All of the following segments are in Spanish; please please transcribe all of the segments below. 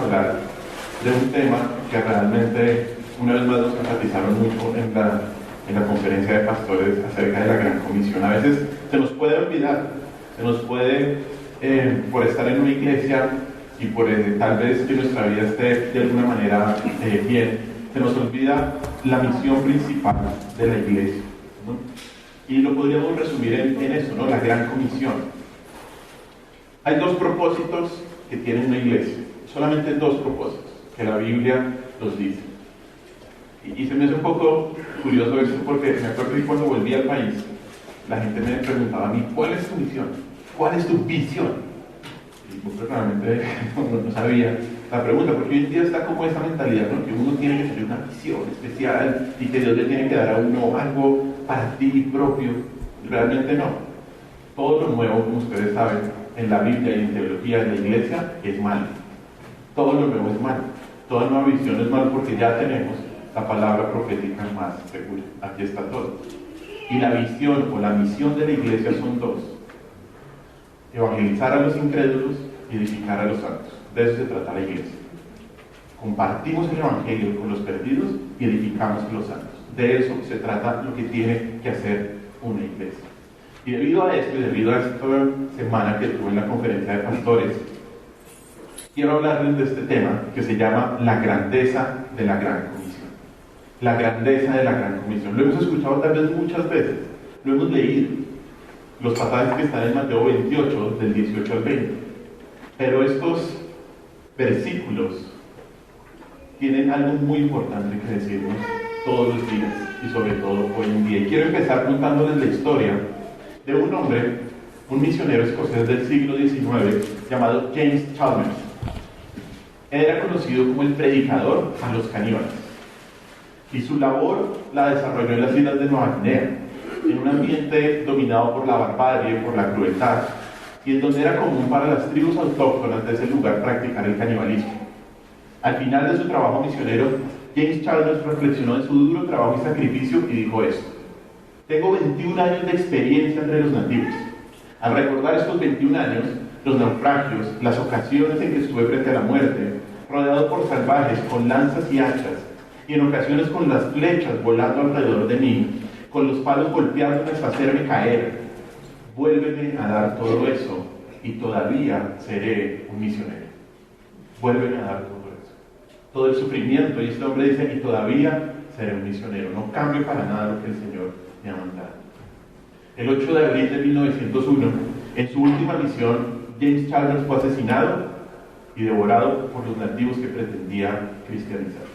hablar de un tema que realmente una vez más nos enfatizaron mucho en la conferencia de pastores acerca de la Gran Comisión. A veces se nos puede olvidar, se nos puede, por estar en una iglesia y por tal vez que nuestra vida esté de alguna manera bien, se nos olvida la misión principal de la iglesia, ¿no? Y lo podríamos resumir en eso, ¿no? La Gran Comisión. Hay dos propósitos que tiene una iglesia, solamente dos propósitos, que la Biblia los dice. Y se me hace un poco curioso esto porque me acuerdo que cuando volví al país, la gente me preguntaba a mí, ¿cuál es tu misión? ¿Cuál es tu visión? Y yo realmente no sabía la pregunta, porque hoy en día está como esa mentalidad, ¿no? Que uno tiene que tener una visión especial y que Dios le tiene que dar a uno algo para ti propio. Realmente no. Todo lo nuevo, como ustedes saben, en la Biblia y en teología de la iglesia es malo. Todo lo nuevo es malo. Toda nueva visión es malo porque ya tenemos la palabra profética más segura. Aquí está todo. Y la visión o la misión de la iglesia son dos: evangelizar a los incrédulos y edificar a los santos. De eso se trata la iglesia. Compartimos el evangelio con los perdidos y edificamos a los santos. De eso se trata lo que tiene que hacer una iglesia. Y debido a esto, y debido a esta semana que tuve en la conferencia de pastores, quiero hablarles de este tema que se llama la grandeza de la Gran Comisión. La grandeza de la Gran Comisión. Lo hemos escuchado tal vez muchas veces, lo hemos leído, los pasajes que están en Mateo 28, del 18 al 20. Pero estos versículos tienen algo muy importante que decirnos todos los días y sobre todo hoy en día. Y quiero empezar contándoles la historia de un hombre, un misionero escocés del siglo XIX llamado James Chalmers. Él era conocido como el predicador a los caníbales. Y su labor la desarrolló en las islas de Nueva Guinea, en un ambiente dominado por la barbarie, por la crueldad, y en donde era común para las tribus autóctonas de ese lugar practicar el canibalismo. Al final de su trabajo misionero, James Chalmers reflexionó en su duro trabajo y sacrificio y dijo esto: tengo 21 años de experiencia entre los nativos. Al recordar estos 21 años, los naufragios, las ocasiones en que estuve frente a la muerte, rodeado por salvajes con lanzas y hachas, y en ocasiones con las flechas volando alrededor de mí, con los palos golpeándome hasta hacerme caer, vuélveme a dar todo eso y todavía seré un misionero. Vuélveme a dar todo eso. Todo el sufrimiento, y este hombre dice, y todavía seré un misionero. No cambio para nada lo que el Señor me ha mandado. El 8 de abril de 1901, en su última misión, James Chalmers fue asesinado y devorado por los nativos que pretendía cristianizar.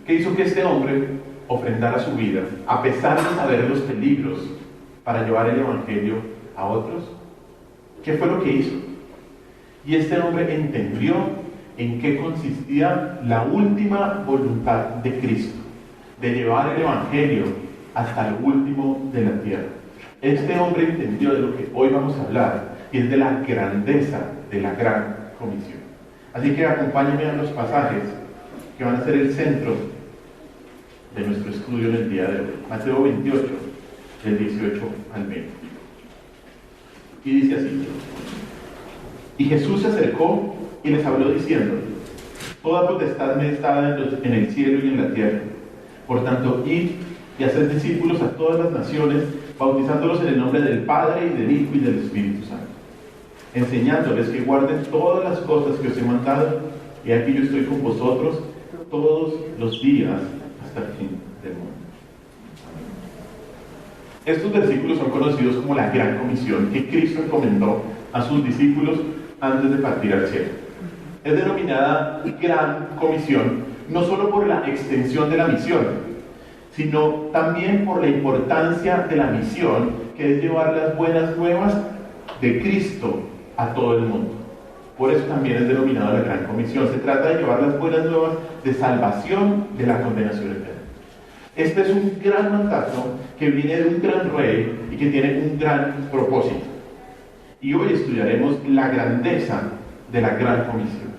¿Qué hizo que este hombre ofrendara su vida, a pesar de saber los peligros, para llevar el evangelio a otros? ¿Qué fue lo que hizo? Y este hombre entendió en qué consistía la última voluntad de Cristo, de llevar el evangelio hasta el último de la tierra. Este hombre entendió de lo que hoy vamos a hablar, y es de la grandeza de la Gran Comisión. Así que acompáñenme a los pasajes que van a ser el centro de nuestro estudio en el día de hoy. Mateo 28, del 18 al 20. Y dice así: y Jesús se acercó y les habló diciendo: toda potestad me es dada en el cielo y en la tierra. Por tanto, id y haced discípulos a todas las naciones, bautizándolos en el nombre del Padre, y del Hijo, y del Espíritu Santo, enseñándoles que guarden todas las cosas que os he mandado, y aquí yo estoy con vosotros todos los días hasta el fin del mundo. Estos versículos son conocidos como la Gran Comisión que Cristo encomendó a sus discípulos antes de partir al cielo. Es denominada Gran Comisión no solo por la extensión de la misión, sino también por la importancia de la misión, que es llevar las buenas nuevas de Cristo a todo el mundo. Por eso también es denominada la Gran Comisión. Se trata de llevar las buenas nuevas de salvación de la condenación eterna. Este es un gran mandato que viene de un gran rey y que tiene un gran propósito. Y hoy estudiaremos la grandeza de la Gran Comisión.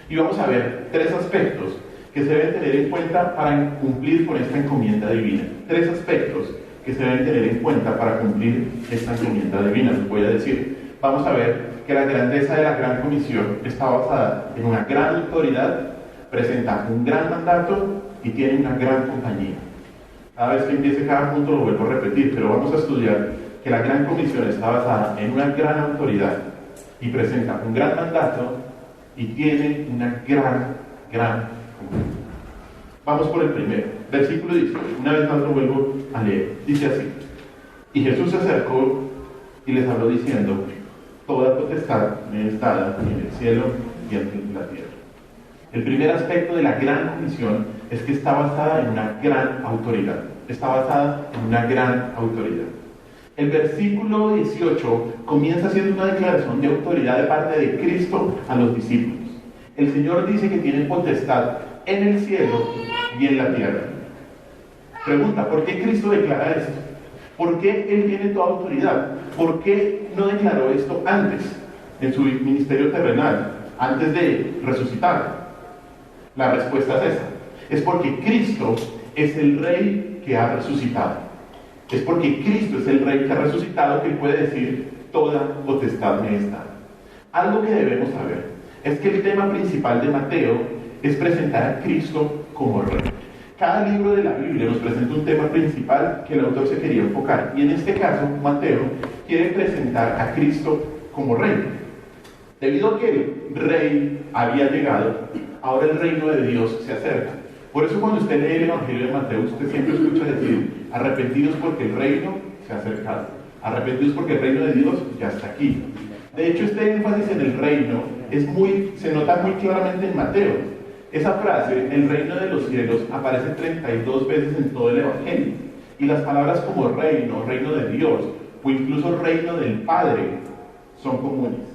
Y vamos a ver tres aspectos que se deben tener en cuenta para cumplir con esta encomienda divina. Tres aspectos que se deben tener en cuenta para cumplir esta encomienda divina. Les voy a decir, vamos a ver que la grandeza de la gran comisión está basada en una gran autoridad, presenta un gran mandato y tiene una gran compañía. Cada vez que empiece cada punto lo vuelvo a repetir, pero vamos a estudiar que la gran comisión está basada en una gran autoridad y presenta un gran mandato y tiene una gran compañía. Vamos por el primero, versículo 18, una vez más lo vuelvo a leer, dice así: y Jesús se acercó y les habló diciendo: toda potestad me es dada en el cielo y en la tierra. El primer aspecto de la gran comisión es que está basada en una gran autoridad. Está basada en una gran autoridad. El versículo 18 comienza haciendo una declaración de autoridad de parte de Cristo a los discípulos. El Señor dice que tiene potestad en el cielo y en la tierra. Pregunta: ¿por qué Cristo declara esto? ¿Por qué Él tiene toda autoridad? ¿Por qué no declaró esto antes, en su ministerio terrenal, antes de resucitar? La respuesta es esa. Es porque Cristo es el Rey que ha resucitado. Es porque Cristo es el Rey que ha resucitado que puede decir: toda potestad me es dada. Algo que debemos saber es que el tema principal de Mateo es presentar a Cristo como Rey. Cada libro de la Biblia nos presenta un tema principal que el autor se quería enfocar, y en este caso Mateo quiere presentar a Cristo como Rey. Debido a que el Rey había llegado, ahora el reino de Dios se acerca. Por eso cuando usted lee el Evangelio de Mateo, usted siempre escucha decir: arrepentidos porque el reino se ha acercado, arrepentidos porque el reino de Dios ya está aquí. De hecho, este énfasis en el reino se nota muy claramente en Mateo. Esa frase, el reino de los cielos, aparece 32 veces en todo el Evangelio. Y las palabras como reino, reino de Dios, o incluso reino del Padre, son comunes.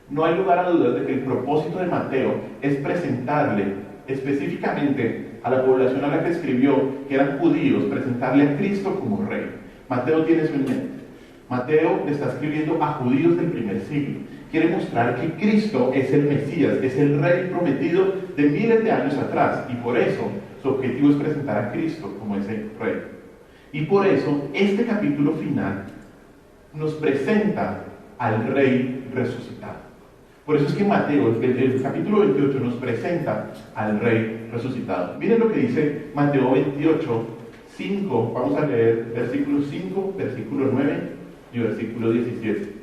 No hay lugar a dudas de que el propósito de Mateo es presentarle específicamente a la población a la que escribió, que eran judíos, presentarle a Cristo como Rey. Mateo tiene eso en mente. Mateo le está escribiendo a judíos del primer siglo. Quiere mostrar que Cristo es el Mesías, es el Rey prometido de miles de años atrás, y por eso su objetivo es presentar a Cristo como ese Rey. Y por eso este capítulo final nos presenta al Rey resucitado. Por eso es que Mateo, el capítulo 28, nos presenta al Rey resucitado. Miren lo que dice Mateo 28, 5, vamos a leer versículo 5, versículo 9 y versículo 17.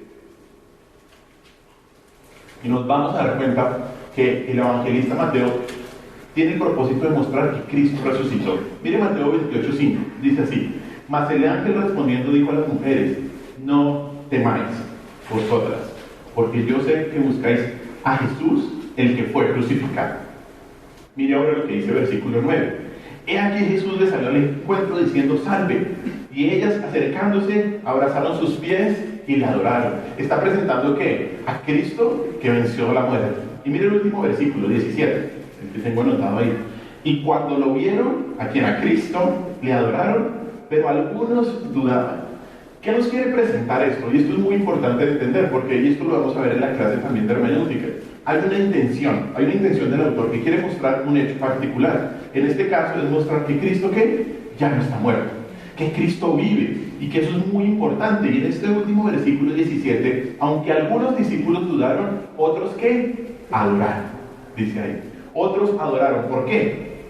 Y nos vamos a dar cuenta que el evangelista Mateo tiene el propósito de mostrar que Cristo resucitó. Mire Mateo 28:5, dice así: mas el ángel respondiendo dijo a las mujeres: no temáis vosotras, porque yo sé que buscáis a Jesús, el que fue crucificado. Mire ahora lo que dice versículo 9: he aquí Jesús les salió al encuentro diciendo: salve. Y ellas, acercándose, abrazaron sus pies y le adoraron. Está presentando ¿qué? A Cristo que venció la muerte. Y mire el último versículo, 17, el que tengo anotado ahí. Y cuando lo vieron, a quien a Cristo, le adoraron, pero algunos dudaban. ¿Qué nos quiere presentar esto? Y esto es muy importante de entender, porque esto lo vamos a ver en la clase también de hermenéutica. Hay una intención del autor que quiere mostrar un hecho particular. En este caso es mostrar que Cristo ¿qué? Ya no está muerto, que Cristo vive, y que eso es muy importante. Y en este último versículo 17, aunque algunos discípulos dudaron, otros ¿qué? Adoraron, dice ahí. Otros adoraron. ¿Por qué?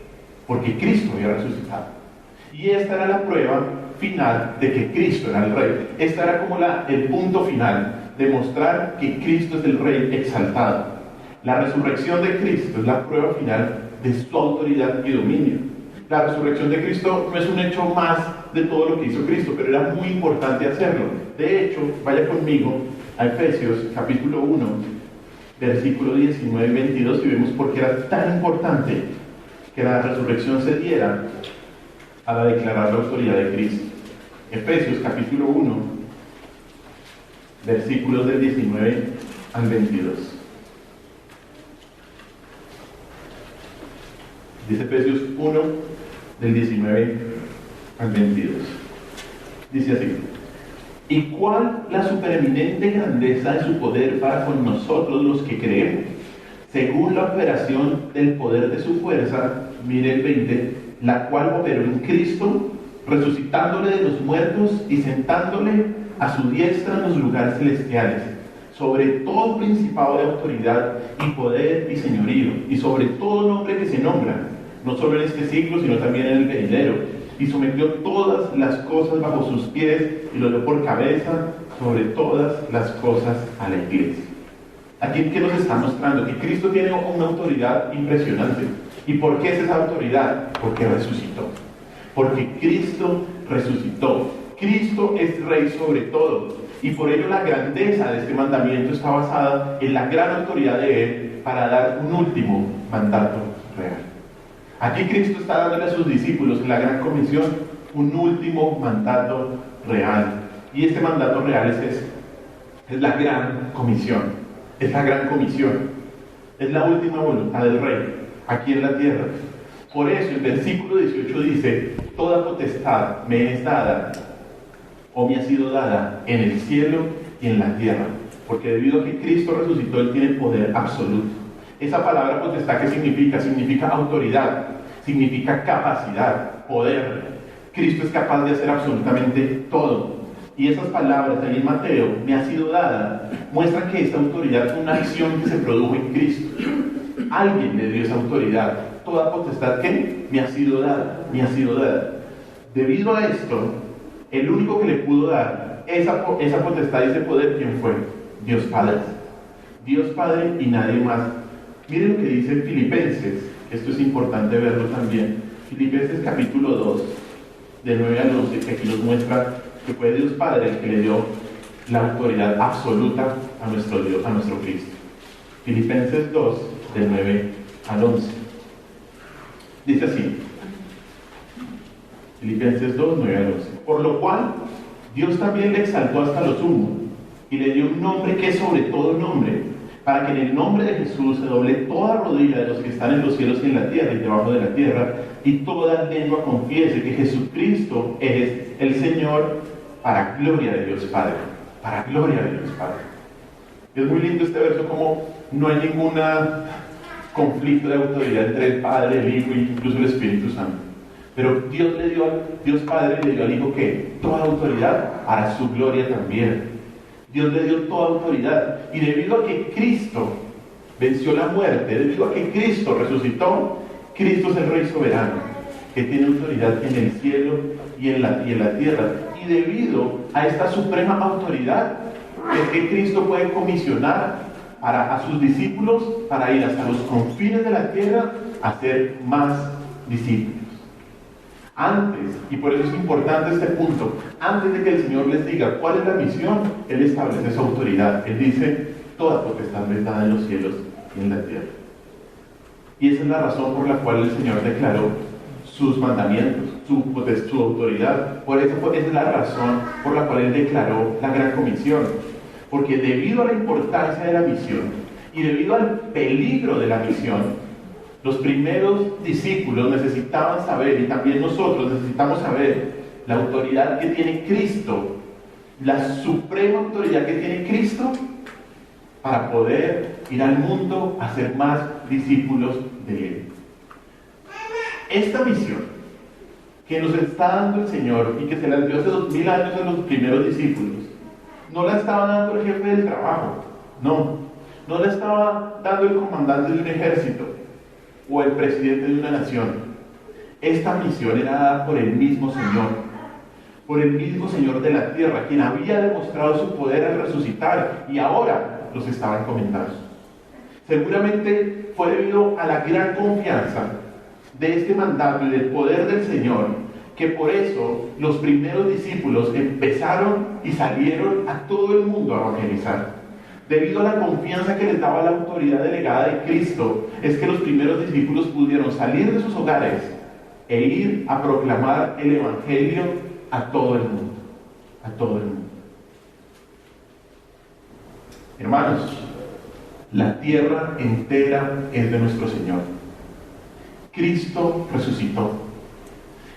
Porque Cristo había resucitado. Y esta era la prueba final de que Cristo era el Rey. Esta era como el punto final, de mostrar que Cristo es el Rey exaltado. La resurrección de Cristo es la prueba final de su autoridad y dominio. La resurrección de Cristo no es un hecho más de todo lo que hizo Cristo, pero era muy importante hacerlo. De hecho, vaya conmigo a Efesios capítulo 1, versículo 19 y 22, y vemos por qué era tan importante que la resurrección se diera a declarar la autoridad de Cristo. Efesios capítulo 1, versículos del 19 al 22. Dice Efesios 1, del 19 al 22. Dice así: ¿y cuál la supereminente grandeza de su poder para con nosotros los que creemos? Según la operación del poder de su fuerza, mire el 20, la cual operó en Cristo, resucitándole de los muertos y sentándole a su diestra en los lugares celestiales, sobre todo principado de autoridad y poder y señorío, y sobre todo nombre que se nombra, no solo en este siglo, sino también en el venidero, y sometió todas las cosas bajo sus pies, y lo dio por cabeza sobre todas las cosas a la iglesia. Aquí, ¿qué nos está mostrando? Que Cristo tiene una autoridad impresionante. ¿Y por qué es esa autoridad? Porque resucitó. Porque Cristo resucitó. Cristo es Rey sobre todo. Y por ello la grandeza de este mandamiento está basada en la gran autoridad de Él para dar un último mandato real. Aquí Cristo está dándole a sus discípulos en la gran comisión un último mandato real. Y este mandato real es este. Es la gran comisión. Es la gran comisión. Es la última voluntad del Rey aquí en la tierra. Por eso el versículo 18 dice: toda potestad me es dada o me ha sido dada en el cielo y en la tierra. Porque debido a que Cristo resucitó, Él tiene poder absoluto. Esa palabra potestad, ¿qué significa? Significa autoridad, significa capacidad, poder. Cristo es capaz de hacer absolutamente todo. Y esas palabras ahí en Mateo, me ha sido dada, muestran que esta autoridad fue una acción que se produjo en Cristo. Alguien le dio esa autoridad. Toda potestad que me ha sido dada, me ha sido dada. Debido a esto, el único que le pudo dar esa potestad y ese poder, ¿quién fue? Dios Padre. Dios Padre y nadie más. Miren lo que dice Filipenses. Esto es importante verlo también. Filipenses capítulo 2, del 9 al 11, que aquí nos muestra que fue Dios Padre el que le dio la autoridad absoluta a nuestro Dios, a nuestro Cristo. Filipenses 2, del 9 al 11. Dice así. Filipenses 2, 9 al 11. Por lo cual, Dios también le exaltó hasta lo sumo y le dio un nombre que es sobre todo nombre, para que en el nombre de Jesús se doble toda rodilla de los que están en los cielos y en la tierra y debajo de la tierra, y toda lengua confiese que Jesucristo es el Señor, para gloria de Dios Padre. Para gloria de Dios Padre. Es muy lindo este verso, como no hay ningún conflicto de autoridad entre el Padre, el Hijo e incluso el Espíritu Santo. Pero Dios Padre le dio al Hijo que toda autoridad para su gloria también. Dios le dio toda autoridad. Y debido a que Cristo venció la muerte, debido a que Cristo resucitó, Cristo es el Rey soberano, que tiene autoridad en el cielo y en la tierra. Y debido a esta suprema autoridad, es que Cristo puede comisionar a sus discípulos para ir hasta los confines de la tierra a hacer más discípulos. Antes, y por eso es importante este punto, antes de que el Señor les diga cuál es la misión, Él establece su autoridad. Él dice: toda potestad me es dada en los cielos y en la tierra. Y esa es la razón por la cual el Señor declaró sus mandamientos, su autoridad. Esa es la razón por la cual Él declaró la gran comisión. Porque debido a la importancia de la misión y debido al peligro de la misión, los primeros discípulos necesitaban saber, y también nosotros necesitamos saber, la autoridad que tiene Cristo, la suprema autoridad que tiene Cristo, para poder ir al mundo a ser más discípulos de Él. Esta misión que nos está dando el Señor y que se la dio hace 2000 años a los primeros discípulos, no la estaba dando el jefe del trabajo, no la estaba dando el comandante de un ejército o el presidente de una nación. Esta misión era dada por el mismo Señor de la tierra, quien había demostrado su poder al resucitar y ahora los estaba encomendando. Seguramente fue debido a la gran confianza de este mandato y del poder del Señor, que por eso los primeros discípulos empezaron y salieron a todo el mundo a evangelizar. Debido a la confianza que les daba la autoridad delegada de Cristo, es que los primeros discípulos pudieron salir de sus hogares e ir a proclamar el Evangelio a todo el mundo. A todo el mundo. Hermanos, la tierra entera es de nuestro Señor. Cristo resucitó.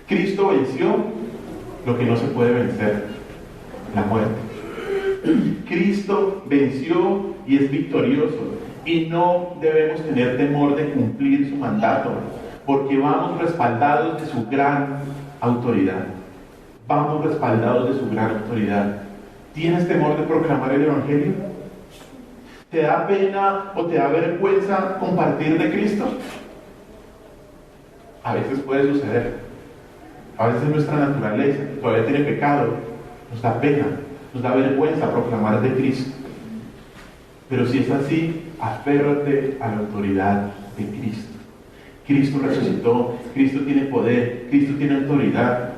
Cristo venció lo que no se puede vencer, la muerte. Cristo venció y es victorioso. Y no debemos tener temor de cumplir su mandato, porque vamos respaldados de su gran autoridad. Vamos respaldados de su gran autoridad. ¿Tienes temor de proclamar el Evangelio? ¿Te da pena o te da vergüenza compartir de Cristo? A veces puede suceder. A veces nuestra naturaleza todavía tiene pecado. Nos da pena, nos da vergüenza proclamar de Cristo. Pero si es así, aférrate a la autoridad de Cristo. Cristo resucitó, Cristo tiene poder, Cristo tiene autoridad.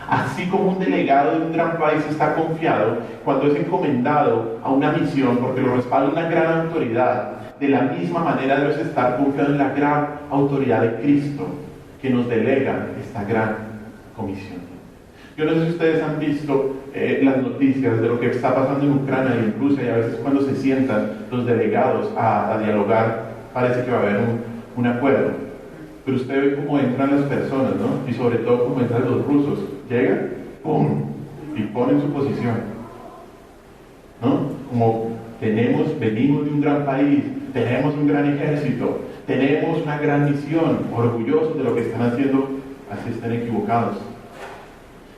Así como un delegado de un gran país está confiado cuando es encomendado a una misión porque lo respalda una gran autoridad, de la misma manera debes estar confiado en la gran autoridad de Cristo que nos delega esta gran comisión. Yo no sé si ustedes han visto las noticias de lo que está pasando en Ucrania y en Rusia, y a veces cuando se sientan los delegados a dialogar parece que va a haber un acuerdo. Pero usted ve cómo entran las personas, ¿no? Y sobre todo cómo entran los rusos. Llegan, ¡pum!, y ponen su posición, ¿no? Como venimos de un gran país, tenemos un gran ejército, tenemos una gran misión, orgullosos de lo que están haciendo, así están equivocados.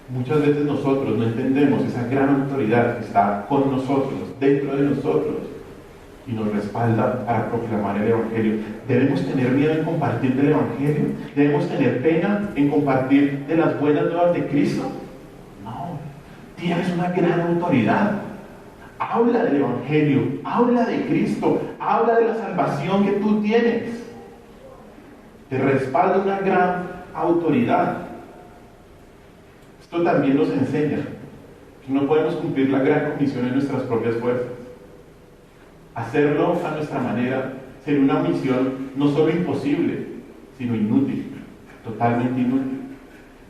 Muchas veces nosotros no entendemos esa gran autoridad que está con nosotros, dentro de nosotros, y nos respalda para proclamar el Evangelio. ¿Debemos tener miedo en compartir del Evangelio? ¿Debemos tener pena en compartir de las buenas nuevas de Cristo? No, tienes una gran autoridad. Habla del Evangelio, habla de Cristo, habla de la salvación que tú tienes. Te respalda una gran autoridad. Esto también nos enseña que no podemos cumplir la gran comisión en nuestras propias fuerzas. Hacerlo a nuestra manera sería una misión no solo imposible, sino inútil, totalmente inútil.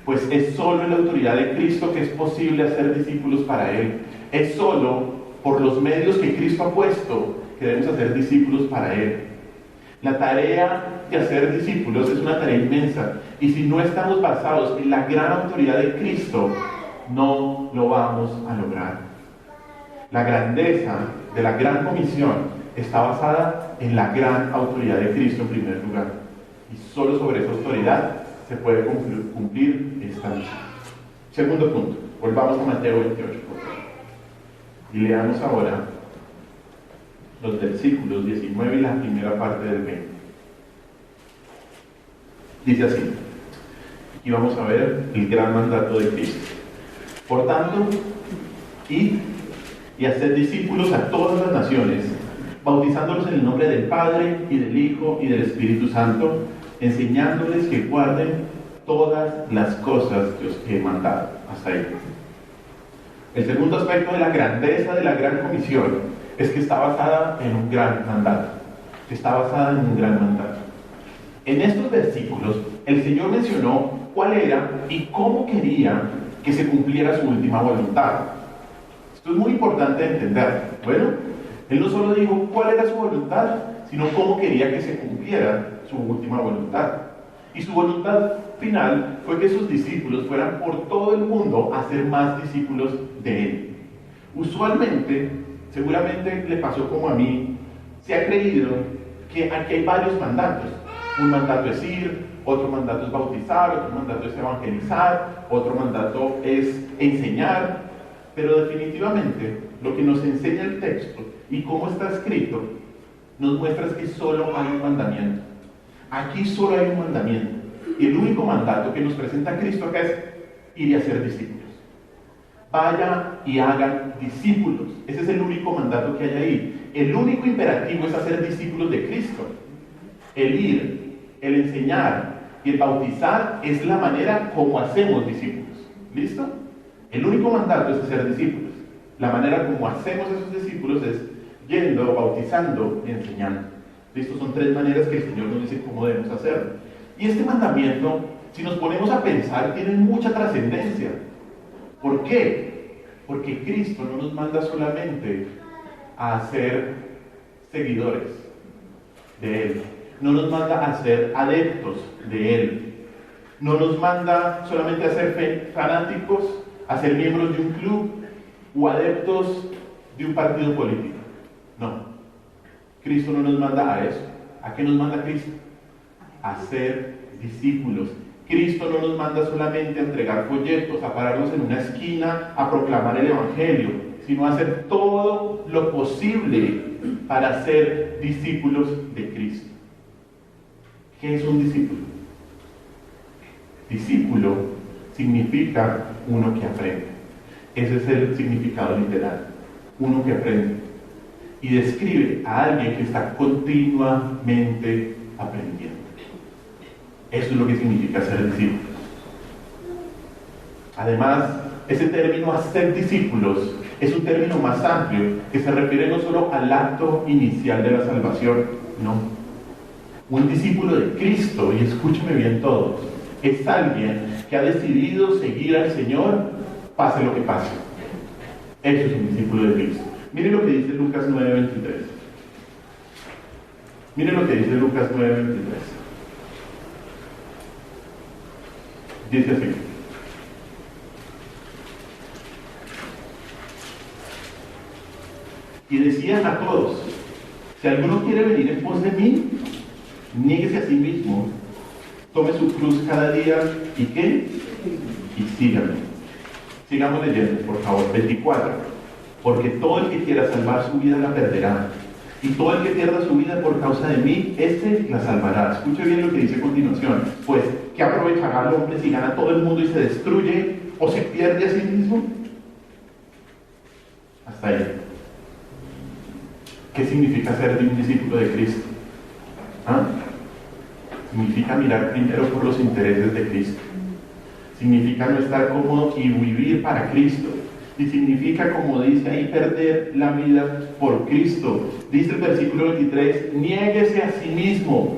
Pues es solo en la autoridad de Cristo que es posible hacer discípulos para Él. Es solo por los medios que Cristo ha puesto que debemos hacer discípulos para Él. La tarea de hacer discípulos es una tarea inmensa, y si no estamos basados en la gran autoridad de Cristo, no lo vamos a lograr. La grandeza de la gran comisión está basada en la gran autoridad de Cristo en primer lugar, y solo sobre esa autoridad se puede cumplir esta misión. Segundo punto, volvamos a Mateo 28, por favor, y leamos ahora los versículos 19 y la primera parte del 20. Dice así, y vamos a ver el gran mandato de Cristo. Por tanto, id y haced discípulos a todas las naciones, bautizándolos en el nombre del Padre, y del Hijo, y del Espíritu Santo, enseñándoles que guarden todas las cosas que os he mandado. Hasta ahí. El segundo aspecto de la grandeza de la gran comisión es que está basada en un gran mandato. Está basada en un gran mandato. En estos versículos, el Señor mencionó cuál era y cómo quería que se cumpliera su última voluntad. Esto es muy importante entender. Bueno, Él no solo dijo cuál era su voluntad, sino cómo quería que se cumpliera su última voluntad. Y su voluntad final fue que sus discípulos fueran por todo el mundo a ser más discípulos de Él. Usualmente, seguramente le pasó como a mí, se ha creído que aquí hay varios mandatos. Un mandato es ir, otro mandato es bautizar, otro mandato es evangelizar, otro mandato es enseñar. Pero definitivamente lo que nos enseña el texto y cómo está escrito nos muestra que solo hay un mandamiento. Aquí solo hay un mandamiento. Y el único mandato que nos presenta Cristo acá es ir y hacer discípulos. Vaya y hagan discípulos. Ese es el único mandato que hay ahí. El único imperativo es hacer discípulos de Cristo. El ir, el enseñar y el bautizar es la manera como hacemos discípulos. ¿Listo? El único mandato es hacer discípulos. La manera como hacemos esos discípulos es yendo, bautizando y enseñando. ¿Listo? Son tres maneras que el Señor nos dice cómo debemos hacerlo. Y este mandamiento, si nos ponemos a pensar, tiene mucha trascendencia. ¿Por qué? Porque Cristo no nos manda solamente a ser seguidores de Él. No nos manda a ser adeptos de Él. No nos manda solamente a ser fanáticos, a ser miembros de un club o adeptos de un partido político. No. Cristo no nos manda a eso. ¿A qué nos manda Cristo? A ser discípulos. Cristo no nos manda solamente a entregar folletos, a pararnos en una esquina, a proclamar el Evangelio. sino hacer todo lo posible para ser discípulos de Cristo. ¿Qué es un discípulo? Discípulo significa uno que aprende. Ese es el significado literal. Uno que aprende. Y describe a alguien que está continuamente aprendiendo. Eso es lo que significa ser discípulo. Además, ese término hacer discípulos es un término más amplio que se refiere no solo al acto inicial de la salvación, no. Un discípulo de Cristo, y escúchame bien todos, es alguien que ha decidido seguir al Señor, pase lo que pase. Eso es un discípulo de Cristo. Miren lo que dice Lucas 9:23. Miren lo que dice Lucas 9:23. Dice así. Y decían a todos: si alguno quiere venir en pos de mí, niéguese a sí mismo, tome su cruz cada día, ¿y qué? Y sígame. Sigamos leyendo, por favor. 24. Porque todo el que quiera salvar su vida la perderá, y todo el que pierda su vida por causa de mí, éste la salvará. Escuche bien lo que dice a continuación. Pues, ¿qué aprovechará el hombre si gana todo el mundo y se destruye o se pierde a sí mismo? Hasta ahí. ¿Qué significa ser un discípulo de Cristo? ¿Ah? Significa mirar primero por los intereses de Cristo. Significa no estar cómodo y vivir para Cristo. Y significa, como dice ahí, perder la vida por Cristo. Dice el versículo 23, niéguese a sí mismo,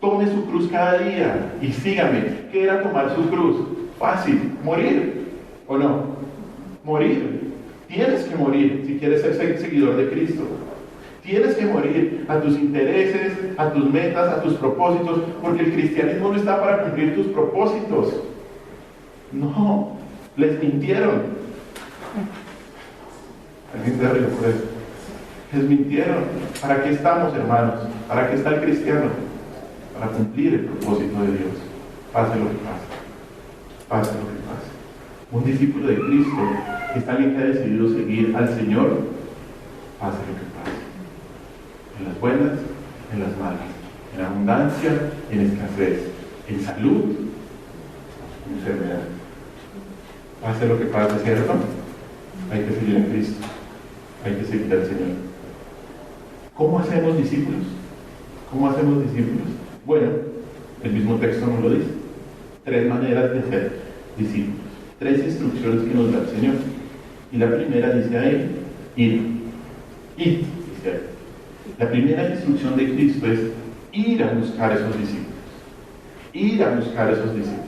tome su cruz cada día y sígame. ¿Qué era tomar su cruz? Fácil, morir, ¿o no? Morir. Tienes que morir si quieres ser seguidor de Cristo. Tienes que morir a tus intereses, a tus metas, a tus propósitos, porque el cristianismo no está para cumplir tus propósitos. No, les mintieron. Alguien se ríe por eso. Les mintieron. ¿Para qué estamos, hermanos? ¿Para qué está el cristiano? Para cumplir el propósito de Dios. Pase lo que pase. Pase lo que pase. Un discípulo de Cristo es alguien que ha decidido seguir al Señor, pase lo que pase. En las buenas, en las malas. En abundancia, en escasez. En salud, en enfermedad. Pase lo que pase, ¿cierto? Hay que seguir en Cristo. Hay que seguir al Señor. ¿Cómo hacemos discípulos? ¿Cómo hacemos discípulos? Bueno, el mismo texto nos lo dice. 3 maneras de ser discípulos. 3 instrucciones que nos da el Señor. Y la primera dice a él, ir. Ir, dice a él. La primera instrucción de Cristo es ir a buscar esos discípulos. Ir a buscar esos discípulos.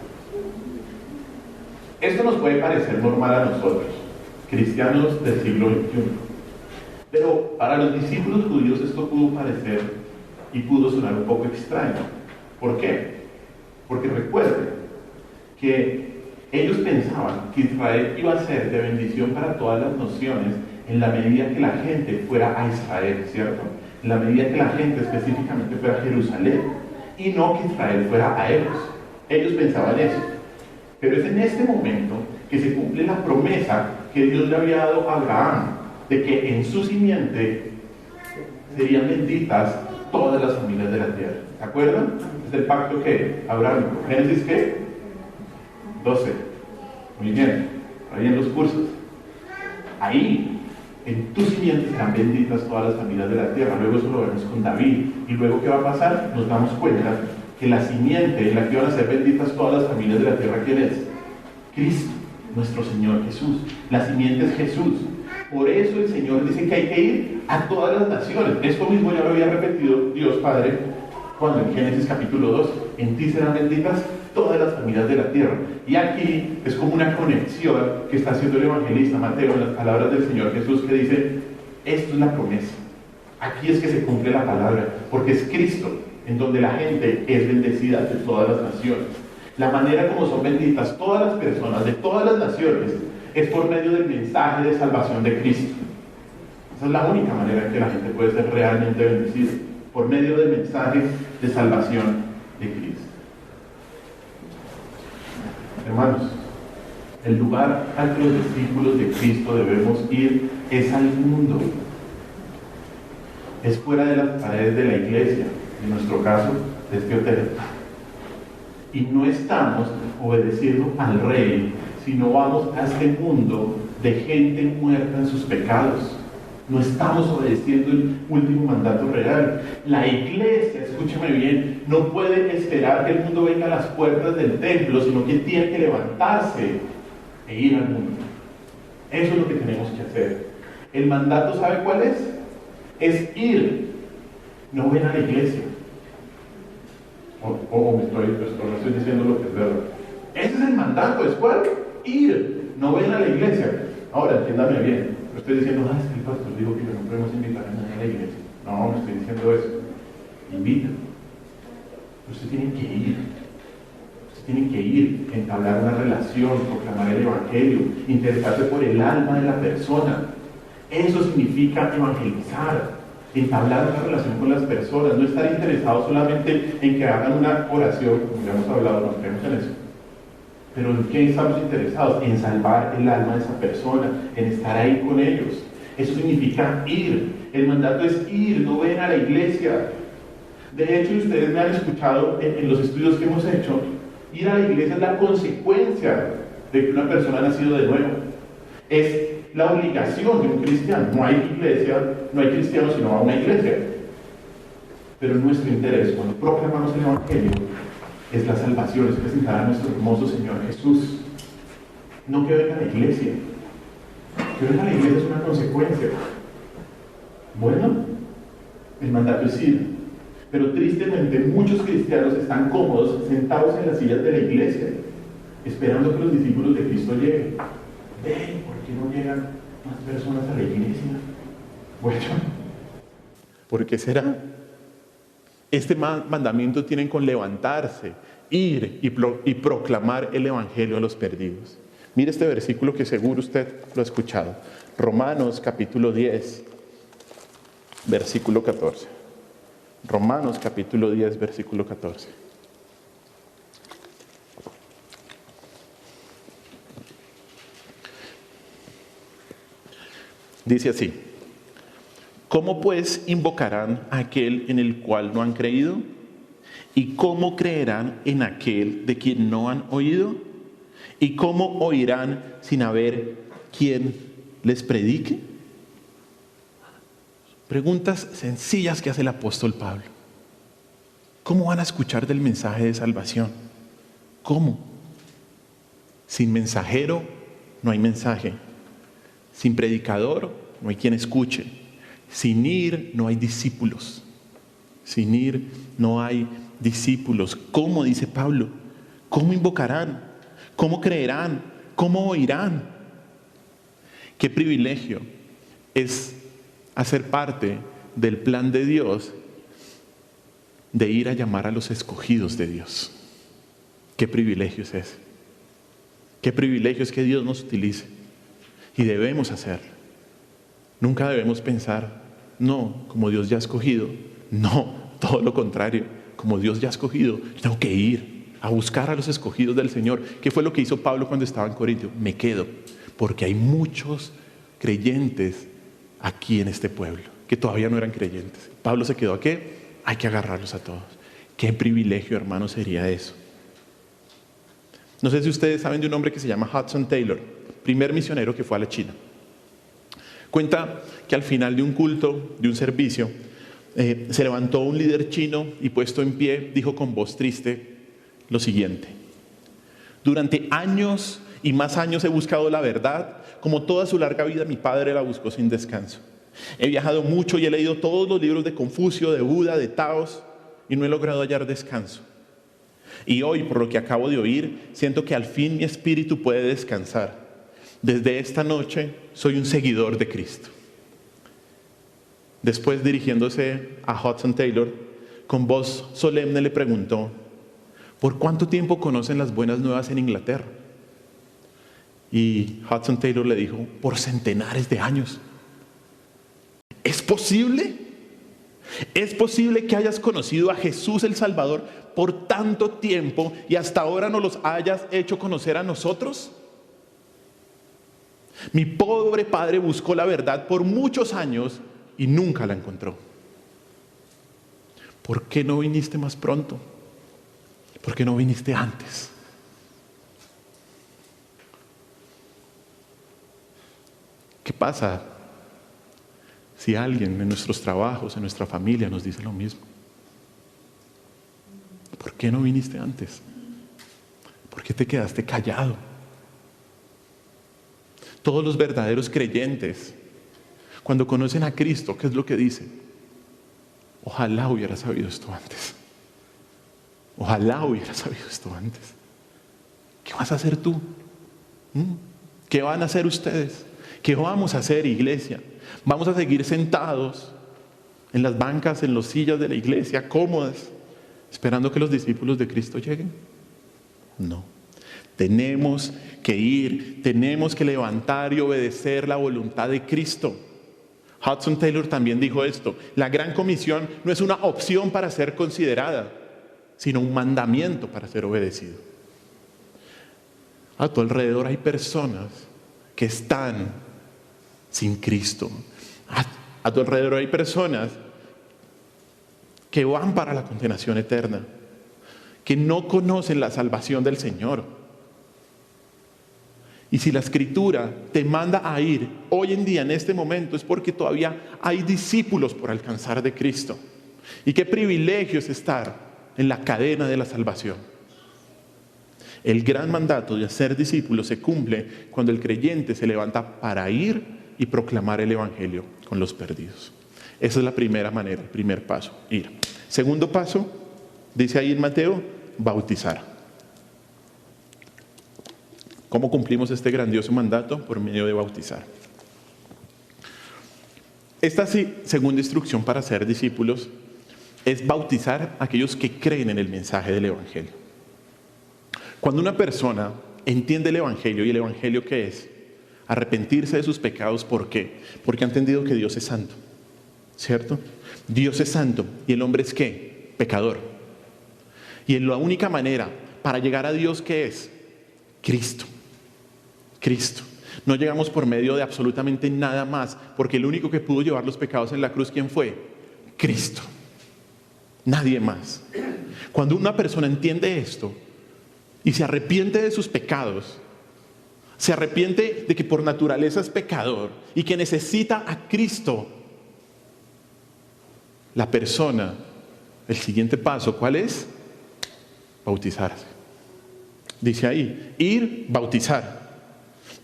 Esto nos puede parecer normal a nosotros, cristianos del siglo XXI. Pero para los discípulos judíos esto pudo parecer y pudo sonar un poco extraño. ¿Por qué? Porque recuerden que ellos pensaban que Israel iba a ser de bendición para todas las naciones en la medida que la gente fuera a Israel, ¿cierto? En la medida que la gente específicamente fuera a Jerusalén y no que Israel fuera a ellos. Ellos pensaban eso. Pero es en este momento que se cumple la promesa que Dios le había dado a Abraham de que en su simiente serían benditas todas las familias de la tierra. ¿Se acuerdan? Es el pacto que Abraham, Génesis ¿qué? 12. Muy bien, ahí en los cursos. Ahí, en tu simiente serán benditas todas las familias de la tierra. Luego eso lo vemos con David. Y luego ¿qué va a pasar? Nos damos cuenta que la simiente en la que van a ser benditas todas las familias de la tierra, ¿quién es? Cristo, nuestro Señor Jesús. La simiente es Jesús. Por eso el Señor dice que hay que ir a todas las naciones. Esto mismo ya lo había repetido Dios Padre cuando en Génesis capítulo 2, en ti serán benditas todas las familias de la tierra. Y aquí es como una conexión que está haciendo el evangelista Mateo en las palabras del Señor Jesús, que dice, esto es la promesa. Aquí es que se cumple la palabra, porque es Cristo en donde la gente es bendecida de todas las naciones. La manera como son benditas todas las personas de todas las naciones es por medio del mensaje de salvación de Cristo. Esa es la única manera en que la gente puede ser realmente bendecida, por medio del mensaje de salvación de Cristo. Hermanos, El lugar al que los discípulos de Cristo debemos ir es al mundo. Es fuera de las paredes de la iglesia, en nuestro caso, de este hotel. Y no estamos obedeciendo al Rey, sino vamos a este mundo de gente muerta en sus pecados. No estamos obedeciendo el último mandato real. La iglesia, escúcheme bien, no puede esperar que el mundo venga a las puertas del templo, sino que tiene que levantarse e ir al mundo. Eso es lo que tenemos que hacer. El mandato, ¿sabe cuál es? Es ir. No ven a la iglesia. O no estoy diciendo lo que es verdad. Ese es el mandato, ¿es cuál? Ir. No ven a la iglesia. Ahora, entiéndame bien. No estoy diciendo, es que el pastor dijo que no podemos invitar a nadie a la iglesia. No estoy diciendo eso. Invita. Usted tiene que ir. Usted tiene que ir, entablar una relación, proclamar el evangelio, interesarse por el alma de la persona. Eso significa evangelizar, entablar una relación con las personas, no estar interesado solamente en que hagan una oración, como ya hemos hablado, no creemos en eso. Pero ¿en qué estamos interesados? En salvar el alma de esa persona, en estar ahí con ellos. Eso significa ir. El mandato es ir, no ven a la iglesia. De hecho, ustedes me han escuchado en los estudios que hemos hecho, ir a la iglesia es la consecuencia de que una persona ha nacido de nuevo. Es la obligación de un cristiano. No hay iglesia, no hay cristiano sino a una iglesia. Pero nuestro interés, cuando proclamamos el evangelio, es la salvación, es presentar a nuestro hermoso Señor Jesús. No que venga a la iglesia. Que venga a la iglesia es una consecuencia. Bueno, el mandato es ir. Pero tristemente muchos cristianos están cómodos sentados en las sillas de la iglesia, esperando que los discípulos de Cristo lleguen. Ven, ¿por qué no llegan más personas a la iglesia? Bueno, ¿por qué será? Este mandamiento tienen con levantarse, ir y proclamar el evangelio a los perdidos. Mire este versículo que seguro usted lo ha escuchado. Romanos capítulo 10, versículo 14. Romanos capítulo 10, versículo 14. Dice así: ¿cómo pues invocarán a aquel en el cual no han creído? ¿Y cómo creerán en aquel de quien no han oído? ¿Y cómo oirán sin haber quien les predique? Preguntas sencillas que hace el apóstol Pablo. ¿Cómo van a escuchar del mensaje de salvación? ¿Cómo? Sin mensajero no hay mensaje. Sin predicador no hay quien escuche. Sin ir no hay discípulos. Sin ir no hay discípulos. ¿Cómo? Dice Pablo. ¿Cómo invocarán? ¿Cómo creerán? ¿Cómo oirán? Qué privilegio es hacer parte del plan de Dios de ir a llamar a los escogidos de Dios. Qué privilegio es ese. Qué privilegio es que Dios nos utilice. Y debemos hacerlo. Nunca debemos pensar, no, como Dios ya ha escogido. No, todo lo contrario. Como Dios ya ha escogido, tengo que ir a buscar a los escogidos del Señor. ¿Qué fue lo que hizo Pablo cuando estaba en Corintio? Me quedo, porque hay muchos creyentes aquí en este pueblo que todavía no eran creyentes. Pablo se quedó. ¿A qué? Hay que agarrarlos a todos. Qué privilegio, hermano, sería eso. No sé si ustedes saben de un hombre que se llama Hudson Taylor, primer misionero que fue a la China. Cuenta que al final de un culto, de un servicio, se levantó un líder chino y puesto en pie dijo con voz triste lo siguiente: durante años y más años he buscado la verdad, como toda su larga vida mi padre la buscó sin descanso. He viajado mucho y he leído todos los libros de Confucio, de Buda, de Taos, y no he logrado hallar descanso. Y hoy, por lo que acabo de oír, siento que al fin mi espíritu puede descansar. Desde esta noche soy un seguidor de Cristo. Después, dirigiéndose a Hudson Taylor, con voz solemne le preguntó: ¿por cuánto tiempo conocen las buenas nuevas en Inglaterra? Y Hudson Taylor le dijo: por centenares de años. ¿Es posible? ¿Es posible que hayas conocido a Jesús el Salvador por tanto tiempo y hasta ahora no los hayas hecho conocer a nosotros? Mi pobre padre buscó la verdad por muchos años y nunca la encontró. ¿Por qué no viniste más pronto? ¿Por qué no viniste antes? ¿Qué pasa si alguien en nuestros trabajos, en nuestra familia nos dice lo mismo? ¿Por qué no viniste antes? ¿Por qué te quedaste callado? Todos los verdaderos creyentes, cuando conocen a Cristo, ¿qué es lo que dicen? Ojalá hubiera sabido esto antes. Ojalá hubiera sabido esto antes. ¿Qué vas a hacer tú? ¿Qué van a hacer ustedes? ¿Qué vamos a hacer, iglesia? ¿Vamos a seguir sentados en las bancas, en las sillas de la iglesia, cómodas, esperando que los discípulos de Cristo lleguen? No. Tenemos que ir, tenemos que levantar y obedecer la voluntad de Cristo. Hudson Taylor también dijo esto: la gran comisión no es una opción para ser considerada, sino un mandamiento para ser obedecido. A tu alrededor hay personas que están sin Cristo. A tu alrededor hay personas que van para la condenación eterna, que no conocen la salvación del Señor. Y si la Escritura te manda a ir hoy en día, en este momento, es porque todavía hay discípulos por alcanzar de Cristo. Y qué privilegio es estar en la cadena de la salvación. El gran mandato de hacer discípulos se cumple cuando el creyente se levanta para ir y proclamar el Evangelio con los perdidos. Esa es la primera manera, el primer paso, ir. Segundo paso, dice ahí en Mateo, bautizar. ¿Cómo cumplimos este grandioso mandato? Por medio de bautizar. Esta segunda instrucción para ser discípulos es bautizar a aquellos que creen en el mensaje del Evangelio. Cuando una persona entiende el Evangelio, ¿y el Evangelio qué es? Arrepentirse de sus pecados. ¿Por qué? Porque ha entendido que Dios es santo, ¿cierto? Dios es santo y el hombre es ¿qué? Pecador. Y la única manera para llegar a Dios, ¿qué es? Cristo. Cristo. No llegamos por medio de absolutamente nada más, porque el único que pudo llevar los pecados en la cruz, ¿quién fue? Cristo. Nadie más. Cuando una persona entiende esto y se arrepiente de sus pecados, se arrepiente de que por naturaleza es pecador y que necesita a Cristo, la persona, el siguiente paso, ¿cuál es? Bautizarse. Dice ahí, ir, bautizar.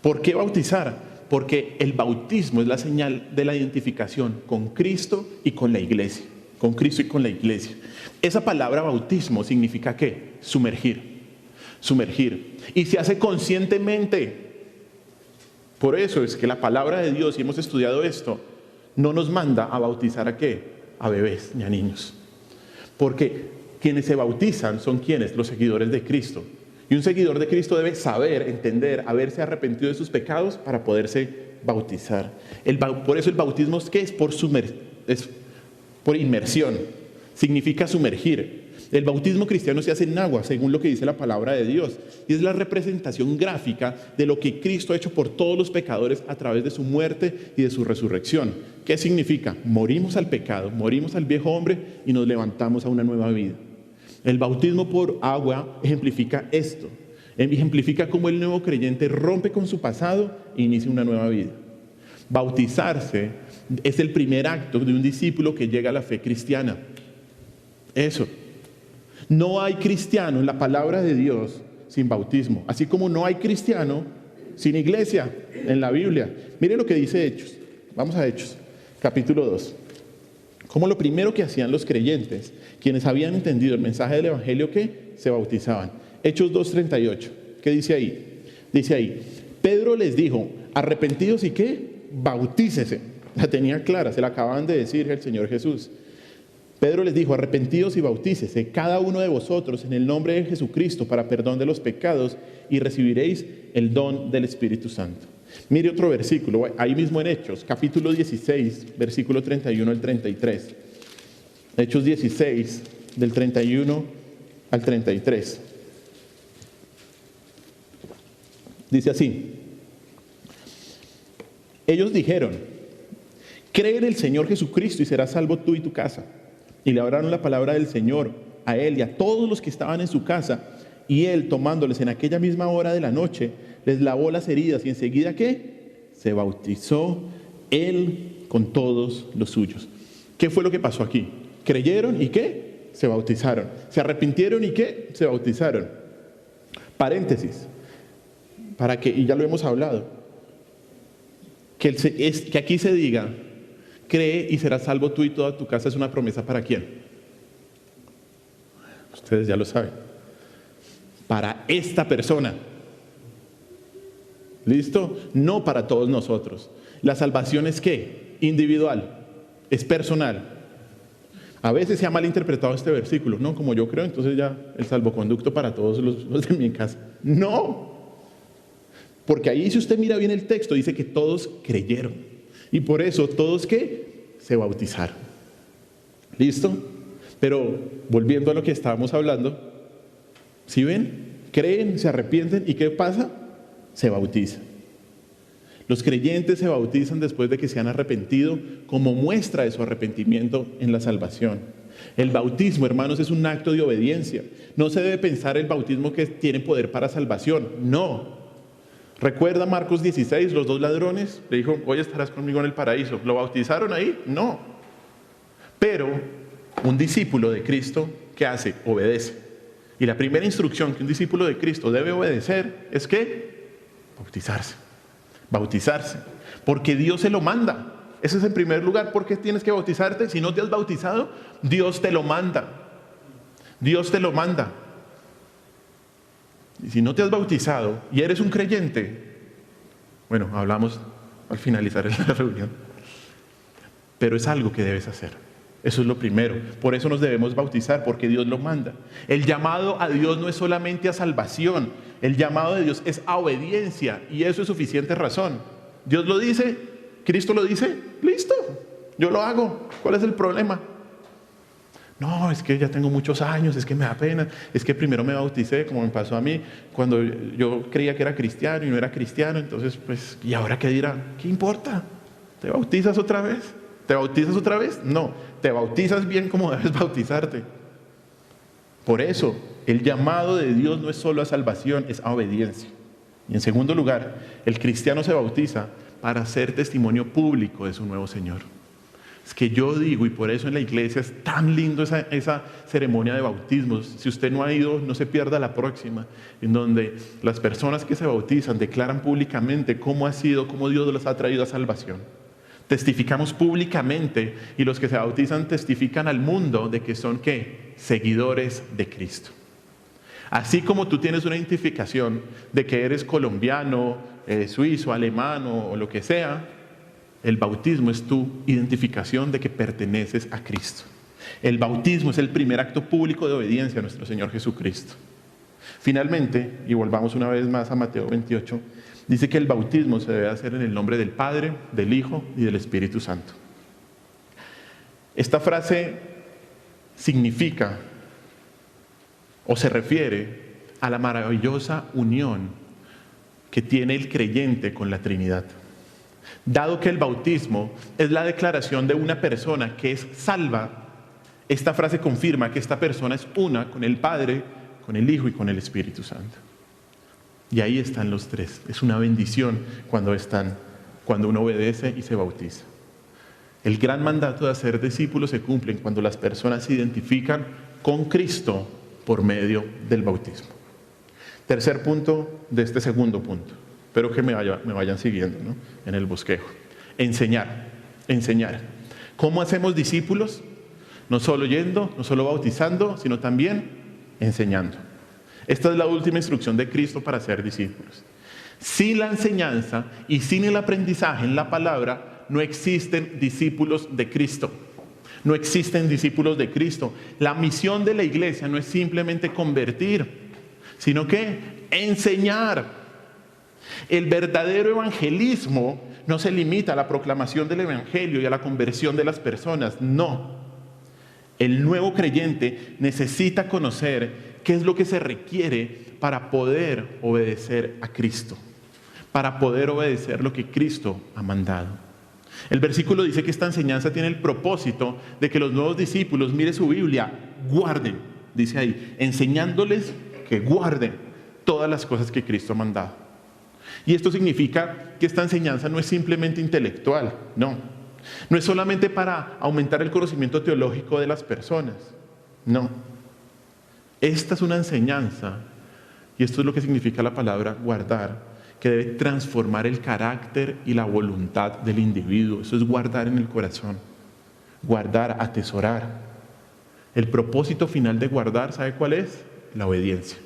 ¿Por qué bautizar? Porque el bautismo es la señal de la identificación con Cristo y con la iglesia. Con Cristo y con la iglesia. Esa palabra bautismo significa ¿qué? Sumergir. Sumergir. Y se hace conscientemente. Por eso es que la palabra de Dios, y hemos estudiado esto, no nos manda a bautizar ¿a qué? A bebés ni a niños. Porque quienes se bautizan son ¿quiénes? Los seguidores de Cristo. Y un seguidor de Cristo debe saber, entender, haberse arrepentido de sus pecados para poderse bautizar. Por eso el bautismo es ¿qué? Es por inmersión. Significa sumergir. El bautismo cristiano se hace en agua, según lo que dice la palabra de Dios. Y es la representación gráfica de lo que Cristo ha hecho por todos los pecadores a través de su muerte y de su resurrección. ¿Qué significa? Morimos al pecado, morimos al viejo hombre y nos levantamos a una nueva vida. El bautismo por agua ejemplifica esto. Ejemplifica cómo el nuevo creyente rompe con su pasado e inicia una nueva vida. Bautizarse es el primer acto de un discípulo que llega a la fe cristiana. Eso. No hay cristiano en la palabra de Dios sin bautismo. Así como no hay cristiano sin iglesia en la Biblia. Mire lo que dice Hechos. Vamos a Hechos, capítulo 2. Como lo primero que hacían los creyentes, quienes habían entendido el mensaje del Evangelio, que se bautizaban. Hechos 2:38. ¿Qué dice ahí? Dice ahí, Pedro les dijo, arrepentidos y ¿qué? Bautícese. La tenía clara, se la acababan de decir el Señor Jesús. Pedro les dijo, arrepentidos y bautícese cada uno de vosotros en el nombre de Jesucristo para perdón de los pecados y recibiréis el don del Espíritu Santo. Mire otro versículo, ahí mismo en Hechos, capítulo 16, versículo 31 al 33. Hechos 16, del 31 al 33. Dice así, Ellos dijeron: cree en el Señor Jesucristo y serás salvo tú y tu casa. Y le hablaron la palabra del Señor a él y a todos los que estaban en su casa. Y él, tomándoles en aquella misma hora de la noche, les lavó las heridas. Y enseguida, ¿qué? Se bautizó él con todos los suyos. ¿Qué fue lo que pasó aquí? ¿Creyeron y qué? Se bautizaron. ¿Se arrepintieron y qué? Se bautizaron. Paréntesis, para que, y ya lo hemos hablado, que aquí se diga: cree y serás salvo tú y toda tu casa, es una promesa ¿para quién? Ustedes ya lo saben. Para esta persona. ¿Listo? No para todos nosotros. La salvación es ¿qué? Individual, es personal. A veces se ha malinterpretado este versículo, no, como yo creo, entonces ya el salvoconducto para todos los de mi casa. No, porque ahí, si usted mira bien el texto, dice que todos creyeron. Y por eso todos ¿qué? Se bautizaron. ¿Listo? Pero volviendo a lo que estábamos hablando, ¿sí ven? Creen, se arrepienten y ¿qué pasa? Se bautizan. Los creyentes se bautizan después de que se han arrepentido, como muestra de su arrepentimiento en la salvación. El bautismo, hermanos, es un acto de obediencia. No se debe pensar el bautismo que tiene poder para salvación. No. ¿Recuerda Marcos 16, los dos ladrones? Le dijo: hoy estarás conmigo en el paraíso. ¿Lo bautizaron ahí? No. Pero un discípulo de Cristo, ¿qué hace? Obedece. Y la primera instrucción que un discípulo de Cristo debe obedecer es ¿qué? Bautizarse. Bautizarse, porque Dios se lo manda. Ese es en primer lugar. ¿Por qué tienes que bautizarte? Si no te has bautizado, Dios te lo manda. Dios te lo manda. Y si no te has bautizado y eres un creyente, bueno, hablamos al finalizar la reunión, pero es algo que debes hacer. Eso es lo primero. Por eso nos debemos bautizar, porque Dios lo manda. El llamado a Dios no es solamente a salvación. El llamado de Dios es a obediencia, y eso es suficiente razón. Dios lo dice, Cristo lo dice, listo, yo lo hago. ¿Cuál es el problema? No, es que ya tengo muchos años, es que me da pena, es que primero me bauticé, como me pasó a mí, cuando yo creía que era cristiano y no era cristiano, entonces pues, ¿y ahora qué dirán? ¿Qué importa? ¿Te bautizas otra vez? ¿Te bautizas otra vez? No, te bautizas bien como debes bautizarte. Por eso, el llamado de Dios no es solo a salvación, es a obediencia. Y en segundo lugar, el cristiano se bautiza para ser testimonio público de su nuevo Señor. Es que yo digo, y por eso en la iglesia es tan lindo esa ceremonia de bautismos. Si usted no ha ido, no se pierda la próxima, en donde las personas que se bautizan declaran públicamente cómo ha sido, cómo Dios los ha traído a salvación. Testificamos públicamente, y los que se bautizan testifican al mundo de que son ¿qué? Seguidores de Cristo. Así como tú tienes una identificación de que eres colombiano, suizo, alemán o lo que sea, el bautismo es tu identificación de que perteneces a Cristo. El bautismo es el primer acto público de obediencia a nuestro Señor Jesucristo. Finalmente, y volvamos una vez más a Mateo 28, dice que el bautismo se debe hacer en el nombre del Padre, del Hijo y del Espíritu Santo. Esta frase significa o se refiere a la maravillosa unión que tiene el creyente con la Trinidad. Dado que el bautismo es la declaración de una persona que es salva, esta frase confirma que esta persona es una con el Padre, con el Hijo y con el Espíritu Santo. Y ahí están los tres. Es una bendición cuando uno obedece y se bautiza. El gran mandato de hacer discípulos se cumple cuando las personas se identifican con Cristo por medio del bautismo. Tercer punto de este segundo punto. Espero que me vayan siguiendo, ¿no? En el bosquejo. Enseñar. ¿Cómo hacemos discípulos? No solo yendo, no solo bautizando, sino también enseñando. Esta es la última instrucción de Cristo para ser discípulos. Sin la enseñanza y sin el aprendizaje en la palabra, no existen discípulos de Cristo. No existen discípulos de Cristo. La misión de la iglesia no es simplemente convertir, sino que enseñar. El verdadero evangelismo no se limita a la proclamación del evangelio y a la conversión de las personas. No. El nuevo creyente necesita conocer qué es lo que se requiere para poder obedecer a Cristo. para poder obedecer lo que Cristo ha mandado. El versículo dice que esta enseñanza tiene el propósito de que los nuevos discípulos, mire su Biblia, guarden, dice ahí, enseñándoles que guarden todas las cosas que Cristo ha mandado. Y esto significa que esta enseñanza no es simplemente intelectual, no. No es solamente para aumentar el conocimiento teológico de las personas, no. Esta es una enseñanza, y esto es lo que significa la palabra guardar, que debe transformar el carácter y la voluntad del individuo. Eso es guardar en el corazón, guardar, atesorar. El propósito final de guardar, ¿sabe cuál es? La obediencia.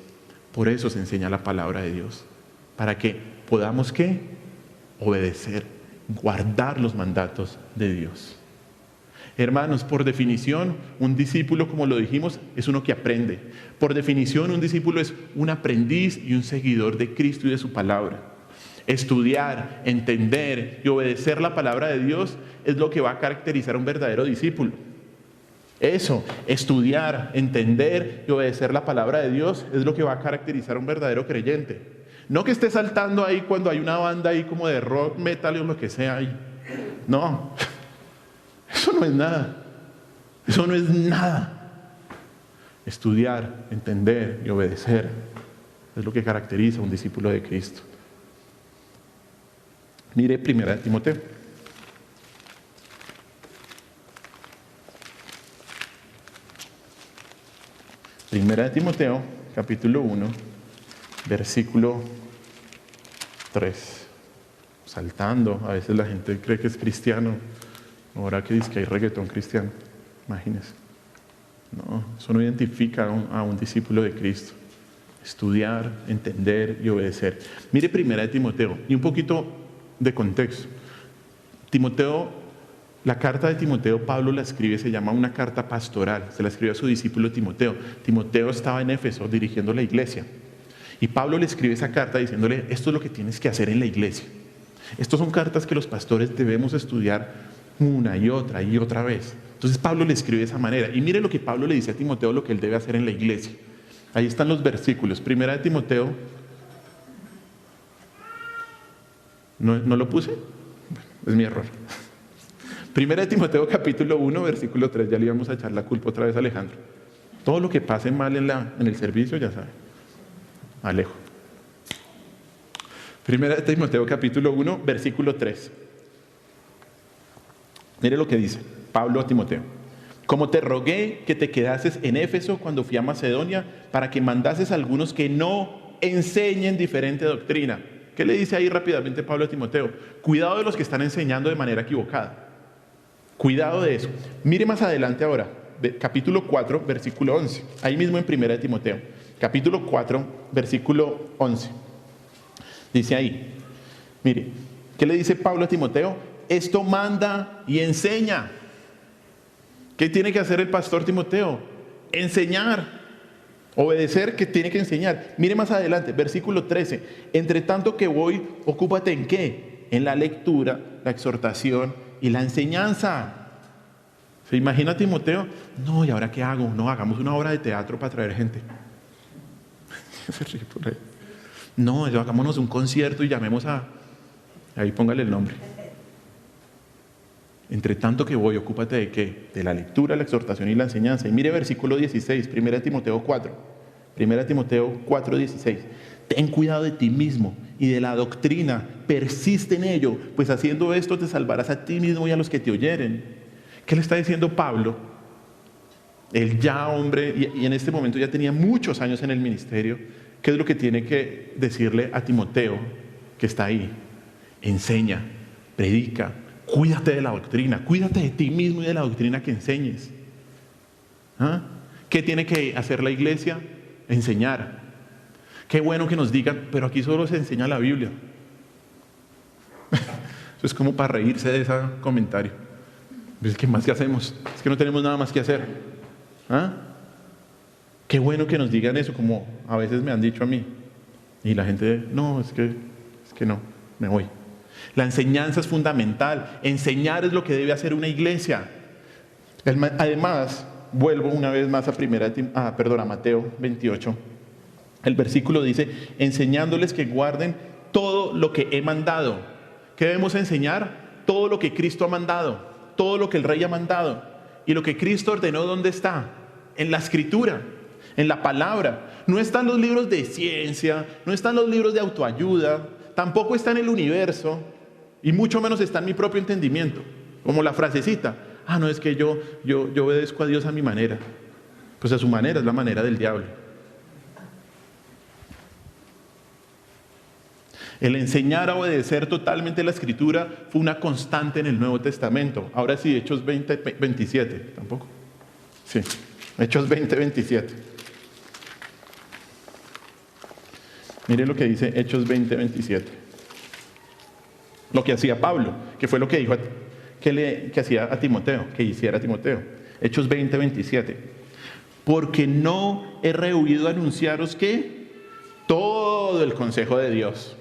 Por eso se enseña la palabra de Dios, para que podamos, ¿qué? Obedecer, guardar los mandatos de Dios. Hermanos, por definición, un discípulo, como lo dijimos, es uno que aprende. Por definición, un discípulo es un aprendiz y un seguidor de Cristo y de su palabra. Estudiar, entender y obedecer la palabra de Dios es lo que va a caracterizar a un verdadero discípulo. Eso, estudiar, entender y obedecer la palabra de Dios es lo que va a caracterizar a un verdadero creyente. No que esté saltando ahí cuando hay una banda ahí como de rock, metal o lo que sea ahí. No. Eso no es nada. Eso no es nada. Estudiar, entender y obedecer es lo que caracteriza a un discípulo de Cristo. Mire 1 Timoteo. Primera de Timoteo, capítulo 1, versículo 3. Saltando, a veces la gente cree que es cristiano. Ahora que dice que hay reggaetón cristiano, imagínense. No, eso no identifica a un discípulo de Cristo. Estudiar, entender y obedecer. Mire 1 Timoteo, y un poquito de contexto. Timoteo, la carta de Timoteo, Pablo la escribe, se llama una carta pastoral. Se la escribe a su discípulo Timoteo. Timoteo estaba en Éfeso dirigiendo la iglesia. Y Pablo le escribe esa carta diciéndole, esto es lo que tienes que hacer en la iglesia. Estas son cartas que los pastores debemos estudiar una y otra vez. Entonces Pablo le escribe de esa manera. Y mire lo que Pablo le dice a Timoteo, lo que él debe hacer en la iglesia. Ahí están los versículos. 1 Timoteo. ¿No lo puse? Es mi error. 1 Timoteo capítulo 1, versículo 3. Ya le íbamos a echar la culpa otra vez a Alejandro. Todo lo que pase mal en el servicio, ya sabe. Alejo. 1 Timoteo capítulo 1, versículo 3. Mire lo que dice Pablo a Timoteo. Como te rogué que te quedases en Éfeso cuando fui a Macedonia, para que mandases a algunos que no enseñen diferente doctrina. ¿Qué le dice ahí rápidamente Pablo a Timoteo? Cuidado de los que están enseñando de manera equivocada. Cuidado de eso. Mire más adelante ahora, capítulo 4, versículo 11. Ahí mismo en 1 Timoteo. Capítulo 4, versículo 11. Dice ahí, mire, ¿qué le dice Pablo a Timoteo? Esto manda y enseña. ¿Qué tiene que hacer el pastor Timoteo? Enseñar. Obedecer, que tiene que enseñar. Mire más adelante, versículo 13. Entre tanto que voy, ocúpate en ¿qué? En la lectura, la exhortación y la enseñanza. ¿Se imagina Timoteo? No, ¿y ahora qué hago? No, hagamos una obra de teatro para traer gente. Se ríe por ahí. No, hagámonos un concierto y llamemos a... Ahí póngale el nombre. Entre tanto que voy, ocúpate de ¿qué? De la lectura, la exhortación y la enseñanza. Y mire versículo 16, 1 Timoteo 4. 1 Timoteo 4, 16. Ten cuidado de ti mismo y de la doctrina, persiste en ello, pues haciendo esto te salvarás a ti mismo y a los que te oyeren. ¿Qué le está diciendo Pablo? Él ya, hombre, y en este momento ya tenía muchos años en el ministerio. ¿Qué es lo que tiene que decirle a Timoteo que está ahí? Enseña, predica, cuídate de la doctrina, cuídate de ti mismo y de la doctrina que enseñes. ¿Ah? ¿Qué tiene que hacer la iglesia? Enseñar. Qué bueno que nos digan, pero aquí solo se enseña la Biblia. Eso es como para reírse de ese comentario. Pues, ¿qué más que hacemos? Es que no tenemos nada más que hacer. ¿Ah? Qué bueno que nos digan eso, como a veces me han dicho a mí. Y la gente, no, es que no, me voy. La enseñanza es fundamental. Enseñar es lo que debe hacer una iglesia. Además, vuelvo una vez más a Mateo 28. El versículo dice, enseñándoles que guarden todo lo que he mandado. ¿Qué debemos enseñar? Todo lo que Cristo ha mandado, todo lo que el Rey ha mandado. Y lo que Cristo ordenó, ¿dónde está? En la Escritura, en la palabra. No están los libros de ciencia, no están los libros de autoayuda, tampoco está en el universo, y mucho menos está en mi propio entendimiento. Como la frasecita, no, es que yo obedezco a Dios a mi manera. Pues a su manera es la manera del diablo. El enseñar a obedecer totalmente la Escritura fue una constante en el Nuevo Testamento. Ahora sí, Hechos 20, 27, ¿tampoco? Sí, Hechos 20, 27. Miren lo que dice Hechos 20, 27. Lo que hacía Pablo, que fue lo que dijo que hacía a Timoteo, que hiciera a Timoteo. Hechos 20, 27. Porque no he rehuido anunciaros que todo el consejo de Dios.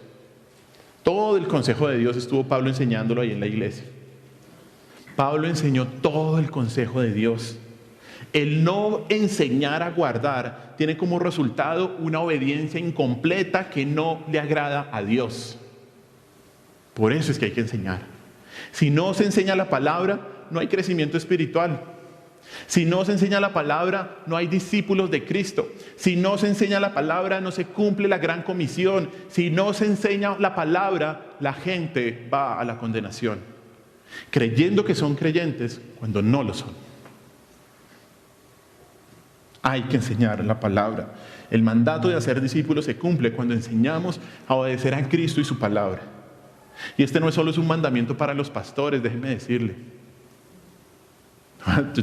Todo el consejo de Dios estuvo Pablo enseñándolo ahí en la iglesia. Pablo enseñó todo el consejo de Dios. El no enseñar a guardar tiene como resultado una obediencia incompleta que no le agrada a Dios. Por eso es que hay que enseñar. Si no se enseña la palabra, no hay crecimiento espiritual. Si no se enseña la palabra, no hay discípulos de Cristo. Si no se enseña la palabra, no se cumple la gran comisión. Si no se enseña la palabra, la gente va a la condenación, creyendo que son creyentes cuando no lo son. Hay que enseñar la palabra. El mandato de hacer discípulos se cumple cuando enseñamos a obedecer a Cristo y su palabra. Y este no es solo un mandamiento para los pastores, déjenme decirle.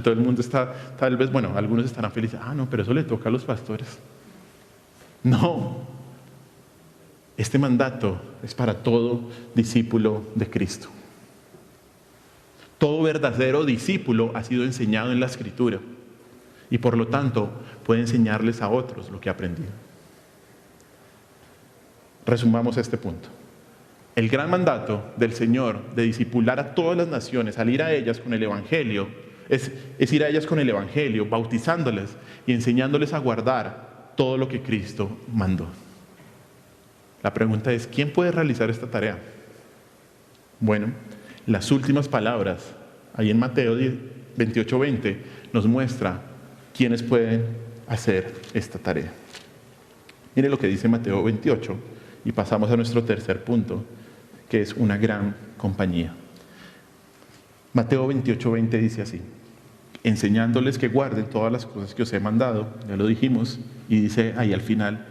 Todo el mundo está, tal vez, bueno, algunos estarán felices. No, pero eso le toca a los pastores. No. Este mandato es para todo discípulo de Cristo. Todo verdadero discípulo ha sido enseñado en la Escritura y por lo tanto puede enseñarles a otros lo que ha aprendido. Resumamos este punto. El gran mandato del Señor de discipular a todas las naciones, al ir a ellas con el Evangelio, es ir a ellas con el Evangelio, bautizándoles y enseñándoles a guardar todo lo que Cristo mandó. La pregunta es, ¿quién puede realizar esta tarea? Bueno, las últimas palabras, ahí en Mateo 28:20, nos muestra quiénes pueden hacer esta tarea. Mire lo que dice Mateo 28 y pasamos a nuestro tercer punto, que es una gran compañía. Mateo 28:20 dice así: enseñándoles que guarden todas las cosas que os he mandado, ya lo dijimos, y dice ahí al final,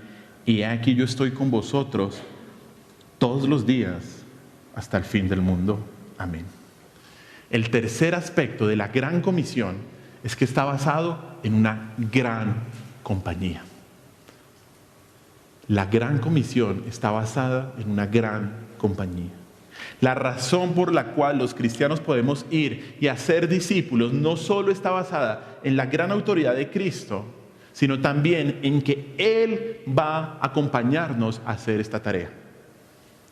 y aquí yo estoy con vosotros todos los días hasta el fin del mundo. Amén. El tercer aspecto de la gran comisión es que está basado en una gran compañía. La gran comisión está basada en una gran compañía. La razón por la cual los cristianos podemos ir y hacer discípulos no solo está basada en la gran autoridad de Cristo, sino también en que Él va a acompañarnos a hacer esta tarea.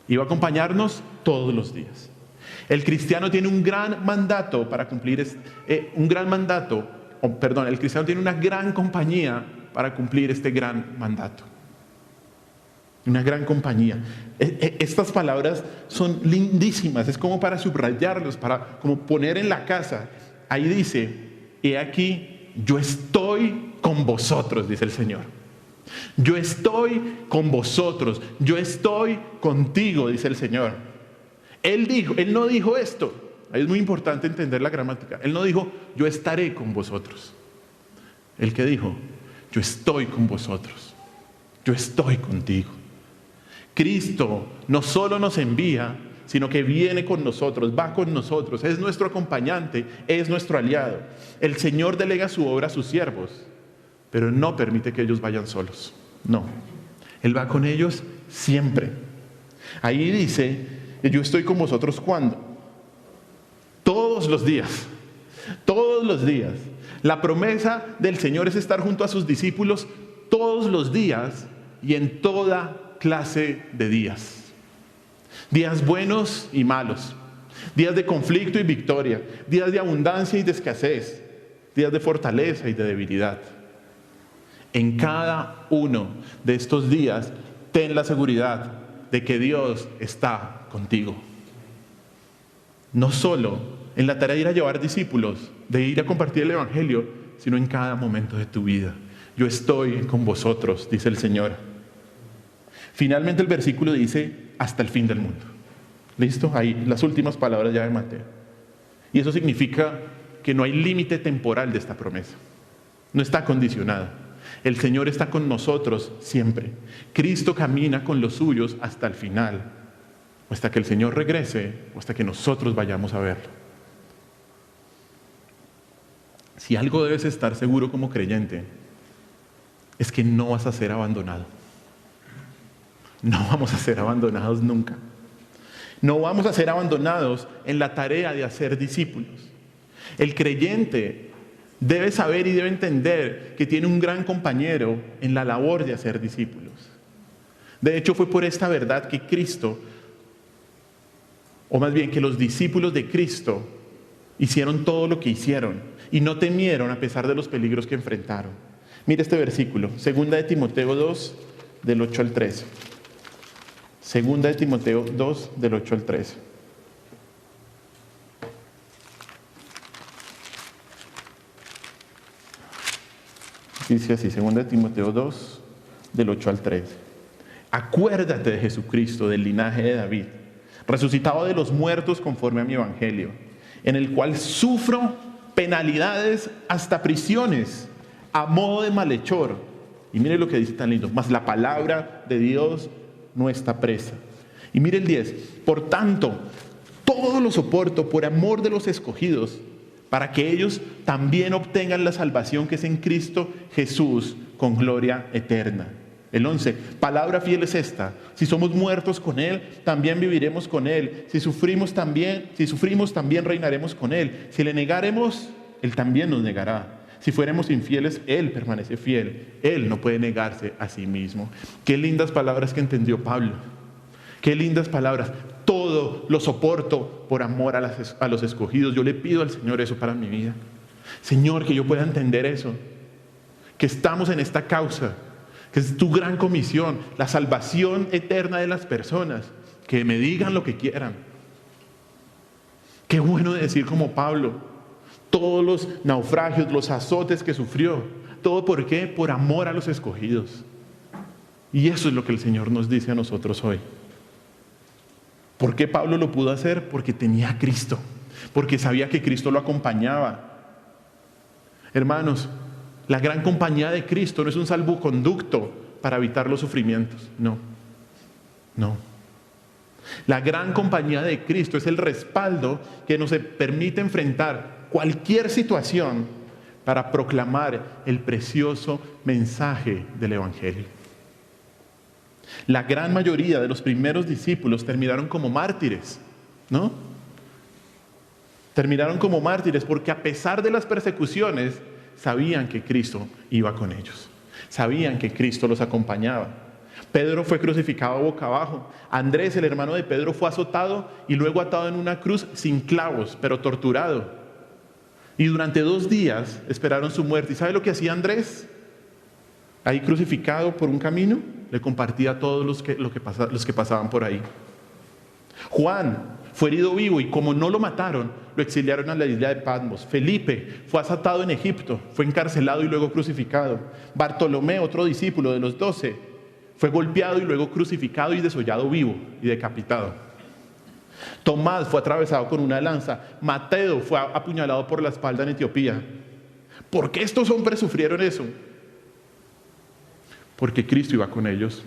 Y va a acompañarnos todos los días. El cristiano tiene un gran mandato para cumplir, el cristiano tiene una gran compañía para cumplir este gran mandato. Una gran compañía. Estas palabras son lindísimas, es como para subrayarlos, para como poner en la casa. Ahí dice, he aquí, yo estoy con vosotros, dice el Señor. Yo estoy con vosotros, yo estoy contigo, dice el Señor. Él no dijo esto, es muy importante entender la gramática. Él no dijo, yo estaré con vosotros. Él que dijo, yo estoy con vosotros, yo estoy contigo. Cristo no solo nos envía, sino que viene con nosotros, va con nosotros, es nuestro acompañante, es nuestro aliado. El Señor delega su obra a sus siervos, pero no permite que ellos vayan solos. No, Él va con ellos siempre. Ahí dice, yo estoy con vosotros ¿cuándo? Todos los días, todos los días. La promesa del Señor es estar junto a sus discípulos todos los días y en toda clase de días. Días buenos y malos, días de conflicto y victoria, días de abundancia y de escasez, días de fortaleza y de debilidad. En cada uno de estos días, ten la seguridad de que Dios está contigo. No solo en la tarea de ir a llevar discípulos, de ir a compartir el Evangelio, sino en cada momento de tu vida. Yo estoy con vosotros, dice el Señor. Finalmente el versículo dice, hasta el fin del mundo. ¿Listo? Ahí las últimas palabras ya de Mateo. Y eso significa que no hay límite temporal de esta promesa. No está condicionada. El Señor está con nosotros siempre. Cristo camina con los suyos hasta el final, o hasta que el Señor regrese, o hasta que nosotros vayamos a verlo. Si algo debes estar seguro como creyente, es que no vas a ser abandonado. No vamos a ser abandonados nunca. No vamos a ser abandonados en la tarea de hacer discípulos. El creyente debe saber y debe entender que tiene un gran compañero en la labor de hacer discípulos. De hecho, fue por esta verdad que Cristo, o más bien que los discípulos de Cristo, hicieron todo lo que hicieron y no temieron a pesar de los peligros que enfrentaron. Mira este versículo, 2 de Timoteo 2, del 8 al 13. 2 de Timoteo 2, del 8 al 13. Dice así, 2 de Timoteo 2, del 8 al 13. Acuérdate de Jesucristo, del linaje de David, resucitado de los muertos conforme a mi evangelio, en el cual sufro penalidades hasta prisiones, a modo de malhechor. Y mire lo que dice tan lindo, mas la palabra de Dios no está presa. Y mire el 10, por tanto, todo lo soporto por amor de los escogidos, para que ellos también obtengan la salvación que es en Cristo Jesús con gloria eterna. El 11, palabra fiel es esta: si somos muertos con Él, también viviremos con Él. Si sufrimos también reinaremos con Él. Si le negaremos, Él también nos negará. Si fuéramos infieles, Él permanece fiel. Él no puede negarse a sí mismo. Qué lindas palabras que entendió Pablo. Qué lindas palabras. Todo lo soporto por amor a los escogidos. Yo le pido al Señor eso para mi vida. Señor, que yo pueda entender eso. Que estamos en esta causa, que es tu gran comisión, la salvación eterna de las personas. Que me digan lo que quieran. Qué bueno decir como Pablo. Todos los naufragios, los azotes que sufrió. ¿Todo por qué? Por amor a los escogidos. Y eso es lo que el Señor nos dice a nosotros hoy. ¿Por qué Pablo lo pudo hacer? Porque tenía a Cristo. Porque sabía que Cristo lo acompañaba. Hermanos, la gran compañía de Cristo no es un salvoconducto para evitar los sufrimientos. No. La gran compañía de Cristo es el respaldo que nos permite enfrentar cualquier situación para proclamar el precioso mensaje del Evangelio. La gran mayoría de los primeros discípulos terminaron como mártires, ¿no? Terminaron como mártires porque a pesar de las persecuciones sabían que Cristo iba con ellos. Sabían que Cristo los acompañaba. Pedro fue crucificado boca abajo. Andrés, el hermano de Pedro, fue azotado y luego atado en una cruz sin clavos, pero torturado. Y durante 2 días esperaron su muerte. ¿Y sabe lo que hacía Andrés? Ahí crucificado por un camino, le compartía a todos los que pasaban por ahí. Juan fue herido vivo y como no lo mataron, lo exiliaron a la isla de Patmos. Felipe fue azotado en Egipto, fue encarcelado y luego crucificado. Bartolomé, otro discípulo de los 12, fue golpeado y luego crucificado y desollado vivo y decapitado. Tomás fue atravesado con una lanza. Mateo fue apuñalado por la espalda en Etiopía. ¿Por qué estos hombres sufrieron eso? Porque Cristo iba con ellos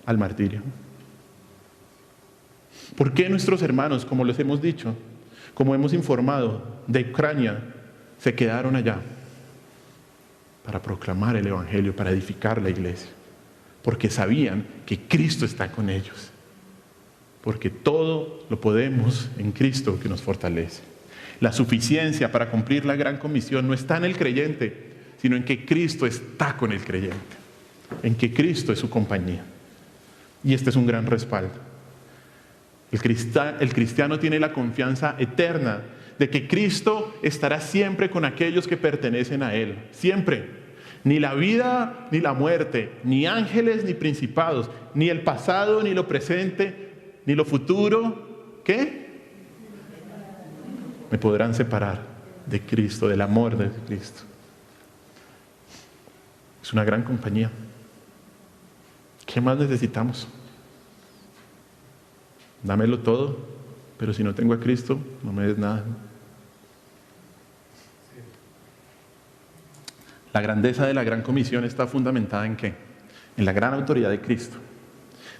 al martirio. ¿Por qué nuestros hermanos, como les hemos dicho, como hemos informado, de Ucrania, se quedaron allá? Para proclamar el Evangelio, para edificar la iglesia. Porque sabían que Cristo está con ellos. Porque todo lo podemos en Cristo que nos fortalece. La suficiencia para cumplir la gran comisión no está en el creyente, sino en que Cristo está con el creyente, en que Cristo es su compañía. Y este es un gran respaldo. El cristiano tiene la confianza eterna de que Cristo estará siempre con aquellos que pertenecen a Él. Siempre. Ni la vida, ni la muerte, ni ángeles, ni principados, Ni el pasado, ni lo presente, ni lo futuro, ¿qué? Me podrán separar de Cristo, del amor de Cristo. Es una gran compañía. ¿Qué más necesitamos? Dámelo todo, pero si no tengo a Cristo, no me des nada. La grandeza de la Gran Comisión está fundamentada ¿en qué? En la gran autoridad de Cristo.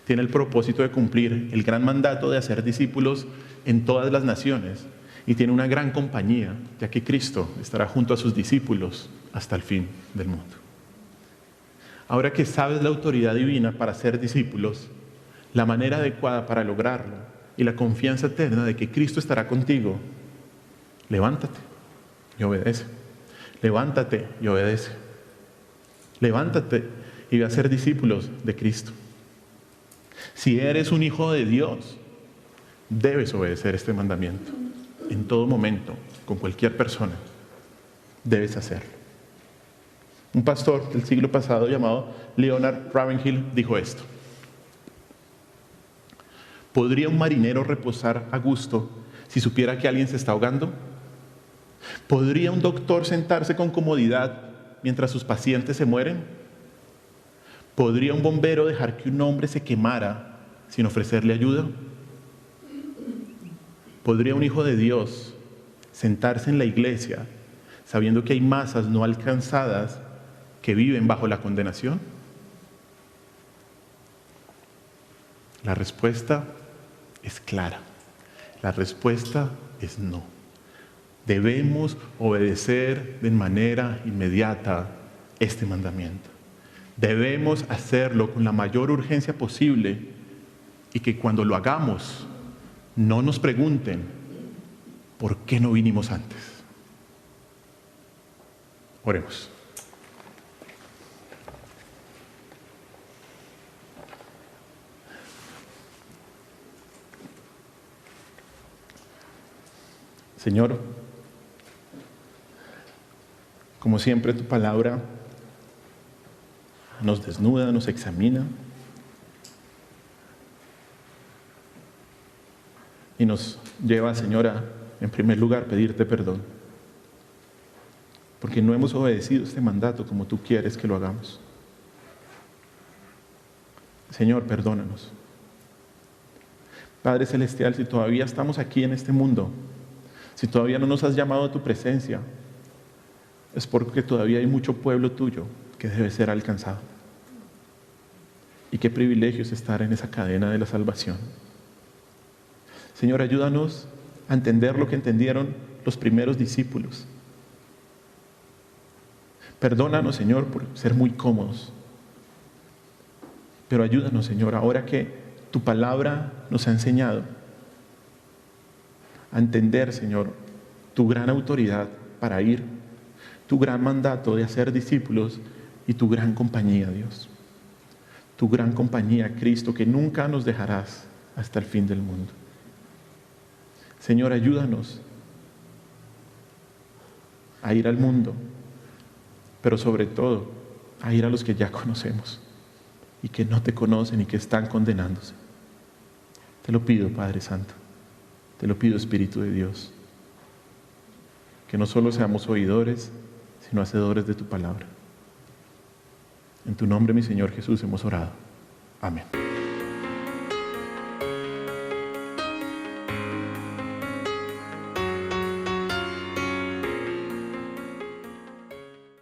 Tiene el propósito de cumplir el gran mandato de hacer discípulos en todas las naciones y tiene una gran compañía, ya que Cristo estará junto a sus discípulos hasta el fin del mundo. Ahora que sabes la autoridad divina para ser discípulos, la manera adecuada para lograrlo y la confianza eterna de que Cristo estará contigo, levántate y obedece. Levántate y obedece. Levántate y ve a ser discípulos de Cristo. Si eres un hijo de Dios, debes obedecer este mandamiento. En todo momento, con cualquier persona, debes hacerlo. Un pastor del siglo pasado llamado Leonard Ravenhill dijo esto: ¿podría un marinero reposar a gusto si supiera que alguien se está ahogando? ¿Podría un doctor sentarse con comodidad mientras sus pacientes se mueren? ¿Podría un bombero dejar que un hombre se quemara sin ofrecerle ayuda? ¿Podría un hijo de Dios sentarse en la iglesia sabiendo que hay masas no alcanzadas que viven bajo la condenación? La respuesta es clara. La respuesta es no. Debemos obedecer de manera inmediata este mandamiento. Debemos hacerlo con la mayor urgencia posible y que cuando lo hagamos no nos pregunten ¿por qué no vinimos antes? Oremos. Señor, como siempre tu palabra nos desnuda, nos examina y nos lleva, Señor, en primer lugar, pedirte perdón, porque no hemos obedecido este mandato como tú quieres que lo hagamos. Señor, perdónanos. Padre Celestial, si todavía estamos aquí en este mundo, si todavía no nos has llamado a tu presencia, es porque todavía hay mucho pueblo tuyo que debe ser alcanzado. Y qué privilegio es estar en esa cadena de la salvación. Señor, ayúdanos a entender lo que entendieron los primeros discípulos. Perdónanos, Señor, por ser muy cómodos. Pero ayúdanos, Señor, ahora que tu palabra nos ha enseñado a entender, Señor, tu gran autoridad para ir, tu gran mandato de hacer discípulos y tu gran compañía, Dios. Tu gran compañía, Cristo, que nunca nos dejarás hasta el fin del mundo. Señor, ayúdanos a ir al mundo, pero sobre todo a ir a los que ya conocemos y que no te conocen y que están condenándose. Te lo pido, Padre Santo, te lo pido, Espíritu de Dios, que no solo seamos oidores, sino hacedores de tu palabra. En tu nombre, mi Señor Jesús, hemos orado. Amén.